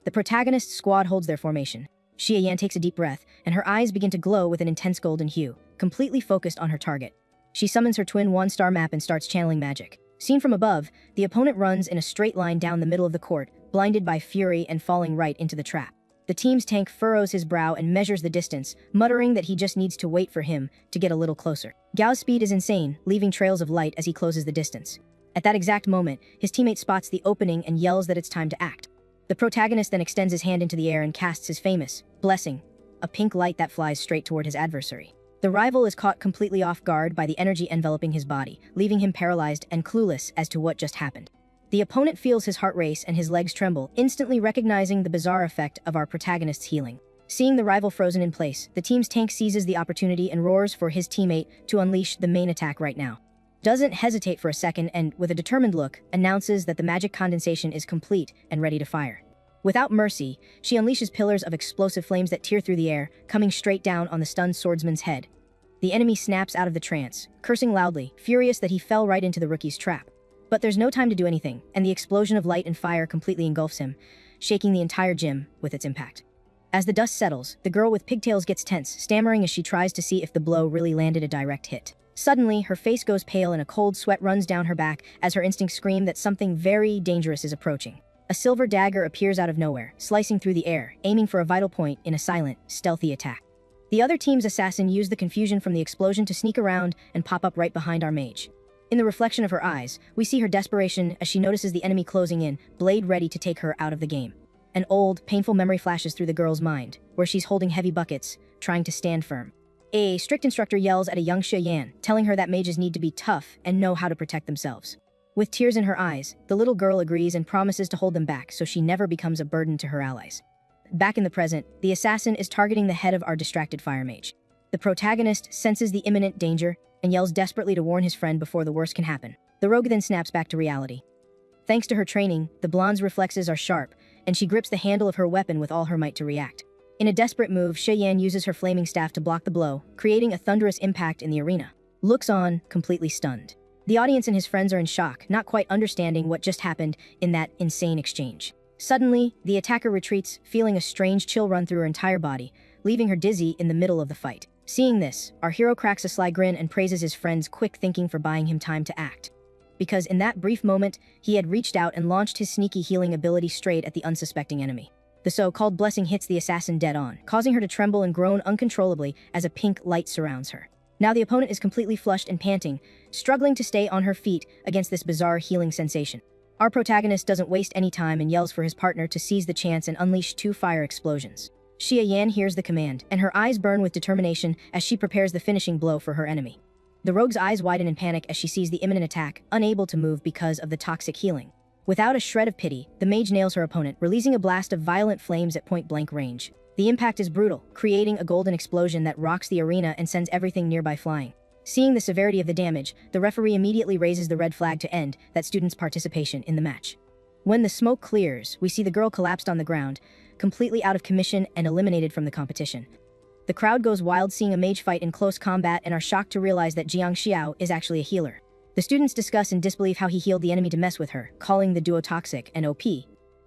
The protagonist squad holds their formation. Xia Yan takes a deep breath, and her eyes begin to glow with an intense golden hue, completely focused on her target. She summons her twin one-star map and starts channeling magic. Seen from above, the opponent runs in a straight line down the middle of the court, blinded by fury and falling right into the trap. The team's tank furrows his brow and measures the distance, muttering that he just needs to wait for him to get a little closer. Gao's speed is insane, leaving trails of light as he closes the distance. At that exact moment, his teammate spots the opening and yells that it's time to act. The protagonist then extends his hand into the air and casts his famous blessing, a pink light that flies straight toward his adversary. The rival is caught completely off guard by the energy enveloping his body, leaving him paralyzed and clueless as to what just happened. The opponent feels his heart race and his legs tremble, instantly recognizing the bizarre effect of our protagonist's healing. Seeing the rival frozen in place, the team's tank seizes the opportunity and roars for his teammate to unleash the main attack right now. Doesn't hesitate for a second and, with a determined look, announces that the magic condensation is complete and ready to fire. Without mercy, she unleashes pillars of explosive flames that tear through the air, coming straight down on the stunned swordsman's head. The enemy snaps out of the trance, cursing loudly, furious that he fell right into the rookie's trap. But there's no time to do anything, and the explosion of light and fire completely engulfs him, shaking the entire gym with its impact. As the dust settles, the girl with pigtails gets tense, stammering as she tries to see if the blow really landed a direct hit. Suddenly, her face goes pale and a cold sweat runs down her back as her instincts scream that something very dangerous is approaching. A silver dagger appears out of nowhere, slicing through the air, aiming for a vital point in a silent, stealthy attack. The other team's assassin used the confusion from the explosion to sneak around and pop up right behind our mage. In the reflection of her eyes, we see her desperation as she notices the enemy closing in, blade ready to take her out of the game. An old, painful memory flashes through the girl's mind, where she's holding heavy buckets, trying to stand firm. A strict instructor yells at a young Xia Yan, telling her that mages need to be tough and know how to protect themselves. With tears in her eyes, the little girl agrees and promises to hold them back so she never becomes a burden to her allies. Back in the present, the assassin is targeting the head of our distracted fire mage. The protagonist senses the imminent danger and yells desperately to warn his friend before the worst can happen. The rogue then snaps back to reality. Thanks to her training, the blonde's reflexes are sharp, and she grips the handle of her weapon with all her might to react. In a desperate move, Xia Yan uses her flaming staff to block the blow, creating a thunderous impact in the arena. Looks on, completely stunned. The audience and his friends are in shock, not quite understanding what just happened in that insane exchange. Suddenly, the attacker retreats, feeling a strange chill run through her entire body, leaving her dizzy in the middle of the fight. Seeing this, our hero cracks a sly grin and praises his friend's quick thinking for buying him time to act. Because in that brief moment, he had reached out and launched his sneaky healing ability straight at the unsuspecting enemy. The so-called blessing hits the assassin dead on, causing her to tremble and groan uncontrollably as a pink light surrounds her. Now the opponent is completely flushed and panting, struggling to stay on her feet against this bizarre healing sensation. Our protagonist doesn't waste any time and yells for his partner to seize the chance and unleash 2 fire explosions. Xia Yan hears the command, and her eyes burn with determination as she prepares the finishing blow for her enemy. The rogue's eyes widen in panic as she sees the imminent attack, unable to move because of the toxic healing. Without a shred of pity, the mage nails her opponent, releasing a blast of violent flames at point-blank range. The impact is brutal, creating a golden explosion that rocks the arena and sends everything nearby flying. Seeing the severity of the damage, the referee immediately raises the red flag to end that student's participation in the match. When the smoke clears, we see the girl collapsed on the ground, completely out of commission and eliminated from the competition. The crowd goes wild seeing a mage fight in close combat and are shocked to realize that Jiang Xiao is actually a healer. The students discuss in disbelief how he healed the enemy to mess with her, calling the duo toxic and OP.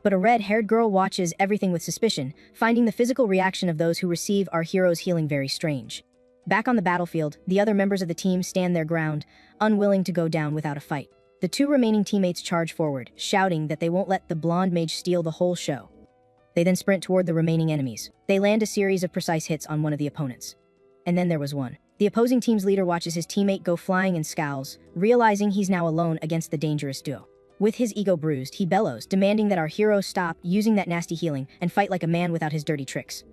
But a red-haired girl watches everything with suspicion, finding the physical reaction of those who receive our hero's healing very strange. Back on the battlefield, the other members of the team stand their ground, unwilling to go down without a fight. The 2 remaining teammates charge forward, shouting that they won't let the blonde mage steal the whole show. They then sprint toward the remaining enemies. They land a series of precise hits on one of the opponents. And then there was one. The opposing team's leader watches his teammate go flying and scowls, realizing he's now alone against the dangerous duo. With his ego bruised, he bellows, demanding that our hero stop using that nasty healing and fight like a man without his dirty tricks.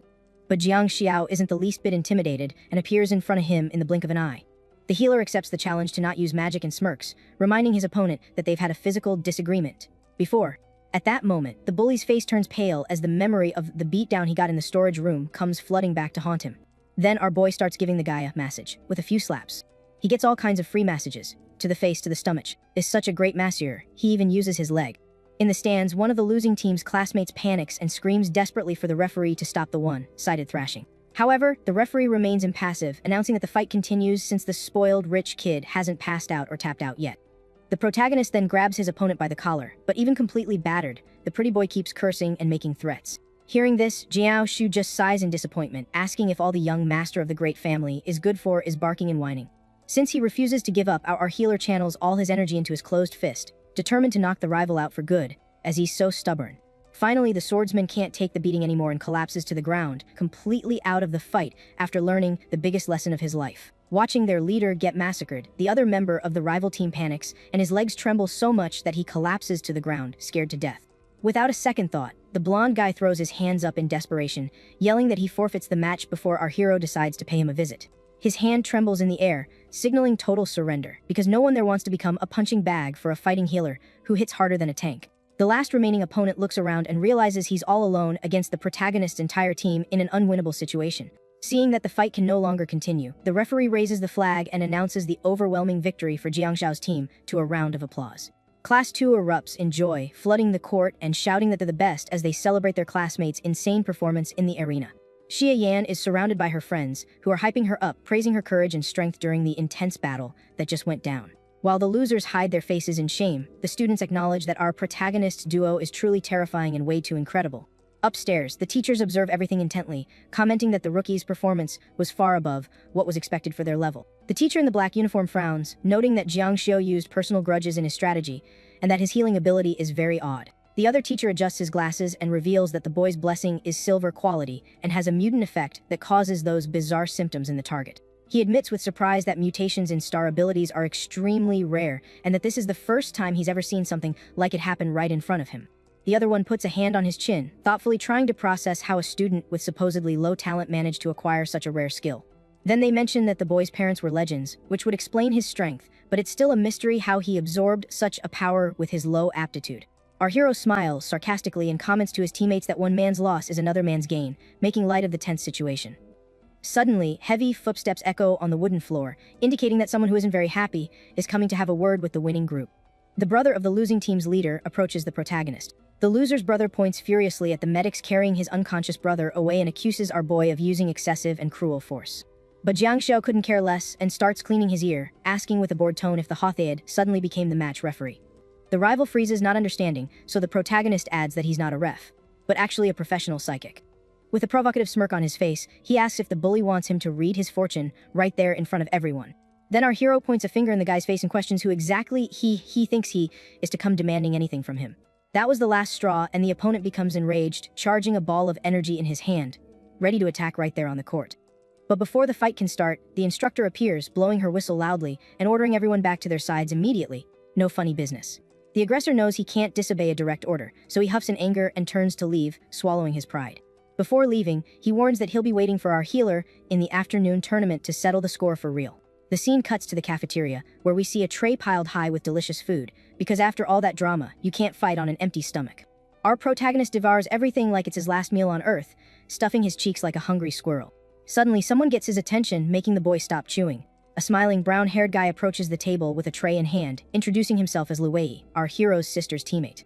But Jiang Xiao isn't the least bit intimidated and appears in front of him in the blink of an eye. The healer accepts the challenge to not use magic and smirks, reminding his opponent that they've had a physical disagreement before. At that moment, the bully's face turns pale as the memory of the beatdown he got in the storage room comes flooding back to haunt him. Then our boy starts giving the guy a massage, with a few slaps. He gets all kinds of free massages, to the face to the stomach, is such a great masseur, he even uses his leg. In the stands, one of the losing team's classmates panics and screams desperately for the referee to stop the one-sided thrashing. However, the referee remains impassive, announcing that the fight continues since the spoiled rich kid hasn't passed out or tapped out yet. The protagonist then grabs his opponent by the collar, but even completely battered, the pretty boy keeps cursing and making threats. Hearing this, Jiao Shu just sighs in disappointment, asking if all the young master of the great family is good for is barking and whining. Since he refuses to give up, our healer channels all his energy into his closed fist, determined to knock the rival out for good, as he's so stubborn. Finally, the swordsman can't take the beating anymore and collapses to the ground, completely out of the fight after learning the biggest lesson of his life. Watching their leader get massacred, the other member of the rival team panics, and his legs tremble so much that he collapses to the ground, scared to death. Without a second thought, the blonde guy throws his hands up in desperation, yelling that he forfeits the match before our hero decides to pay him a visit. His hand trembles in the air, signaling total surrender, because no one there wants to become a punching bag for a fighting healer who hits harder than a tank. The last remaining opponent looks around and realizes he's all alone against the protagonist's entire team in an unwinnable situation. Seeing that the fight can no longer continue, the referee raises the flag and announces the overwhelming victory for Jiangshao's team to a round of applause. Class 2 erupts in joy, flooding the court and shouting that they're the best as they celebrate their classmates' insane performance in the arena. Xia Yan is surrounded by her friends, who are hyping her up, praising her courage and strength during the intense battle that just went down. While the losers hide their faces in shame, the students acknowledge that our protagonist duo is truly terrifying and way too incredible. Upstairs, the teachers observe everything intently, commenting that the rookie's performance was far above what was expected for their level. The teacher in the black uniform frowns, noting that Jiang Xiu used personal grudges in his strategy, and that his healing ability is very odd. The other teacher adjusts his glasses and reveals that the boy's blessing is silver quality and has a mutant effect that causes those bizarre symptoms in the target. He admits with surprise that mutations in star abilities are extremely rare and that this is the first time he's ever seen something like it happen right in front of him. The other one puts a hand on his chin, thoughtfully trying to process how a student with supposedly low talent managed to acquire such a rare skill. Then they mention that the boy's parents were legends, which would explain his strength, but it's still a mystery how he absorbed such a power with his low aptitude. Our hero smiles sarcastically and comments to his teammates that one man's loss is another man's gain, making light of the tense situation. Suddenly, heavy footsteps echo on the wooden floor, indicating that someone who isn't very happy is coming to have a word with the winning group. The brother of the losing team's leader approaches the protagonist. The loser's brother points furiously at the medics carrying his unconscious brother away and accuses our boy of using excessive and cruel force. But Jiang Xiao couldn't care less and starts cleaning his ear, asking with a bored tone if the Hothead suddenly became the match referee. The rival freezes, not understanding, so the protagonist adds that he's not a ref, but actually a professional psychic. With a provocative smirk on his face, he asks if the bully wants him to read his fortune right there in front of everyone. Then our hero points a finger in the guy's face and questions who exactly he thinks he is to come demanding anything from him. That was the last straw, and the opponent becomes enraged, charging a ball of energy in his hand, ready to attack right there on the court. But before the fight can start, the instructor appears, blowing her whistle loudly and ordering everyone back to their sides immediately. No funny business. The aggressor knows he can't disobey a direct order, so he huffs in anger and turns to leave, swallowing his pride. Before leaving, he warns that he'll be waiting for our healer in the afternoon tournament to settle the score for real. The scene cuts to the cafeteria, where we see a tray piled high with delicious food, because after all that drama, you can't fight on an empty stomach. Our protagonist devours everything like it's his last meal on Earth, stuffing his cheeks like a hungry squirrel. Suddenly, someone gets his attention, making the boy stop chewing. A smiling brown-haired guy approaches the table with a tray in hand, introducing himself as Lu Wei, our hero's sister's teammate.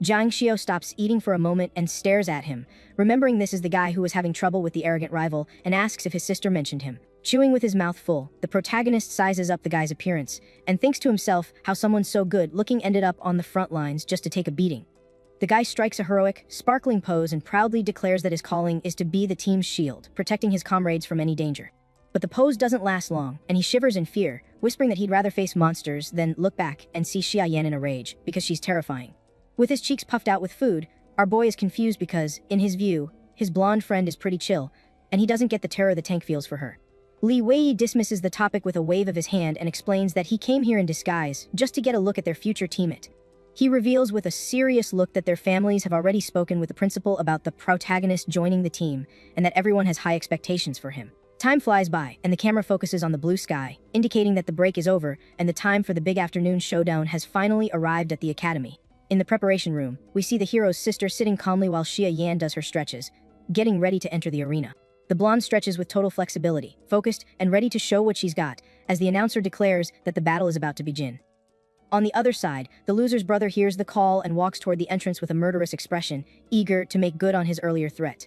Jiang Xiu stops eating for a moment and stares at him, remembering this is the guy who was having trouble with the arrogant rival, and asks if his sister mentioned him. Chewing with his mouth full, the protagonist sizes up the guy's appearance, and thinks to himself how someone so good-looking ended up on the front lines just to take a beating. The guy strikes a heroic, sparkling pose and proudly declares that his calling is to be the team's shield, protecting his comrades from any danger. But the pose doesn't last long, and he shivers in fear, whispering that he'd rather face monsters than look back and see Xia Yan in a rage, because she's terrifying. With his cheeks puffed out with food, our boy is confused because, in his view, his blonde friend is pretty chill, and he doesn't get the terror the tank feels for her. Li Wei dismisses the topic with a wave of his hand and explains that he came here in disguise, just to get a look at their future teammate. He reveals with a serious look that their families have already spoken with the principal about the protagonist joining the team, and that everyone has high expectations for him. Time flies by, and the camera focuses on the blue sky, indicating that the break is over and the time for the big afternoon showdown has finally arrived at the academy. In the preparation room, we see the hero's sister sitting calmly while Xia Yan does her stretches, getting ready to enter the arena. The blonde stretches with total flexibility, focused and ready to show what she's got, as the announcer declares that the battle is about to begin. On the other side, the loser's brother hears the call and walks toward the entrance with a murderous expression, eager to make good on his earlier threat.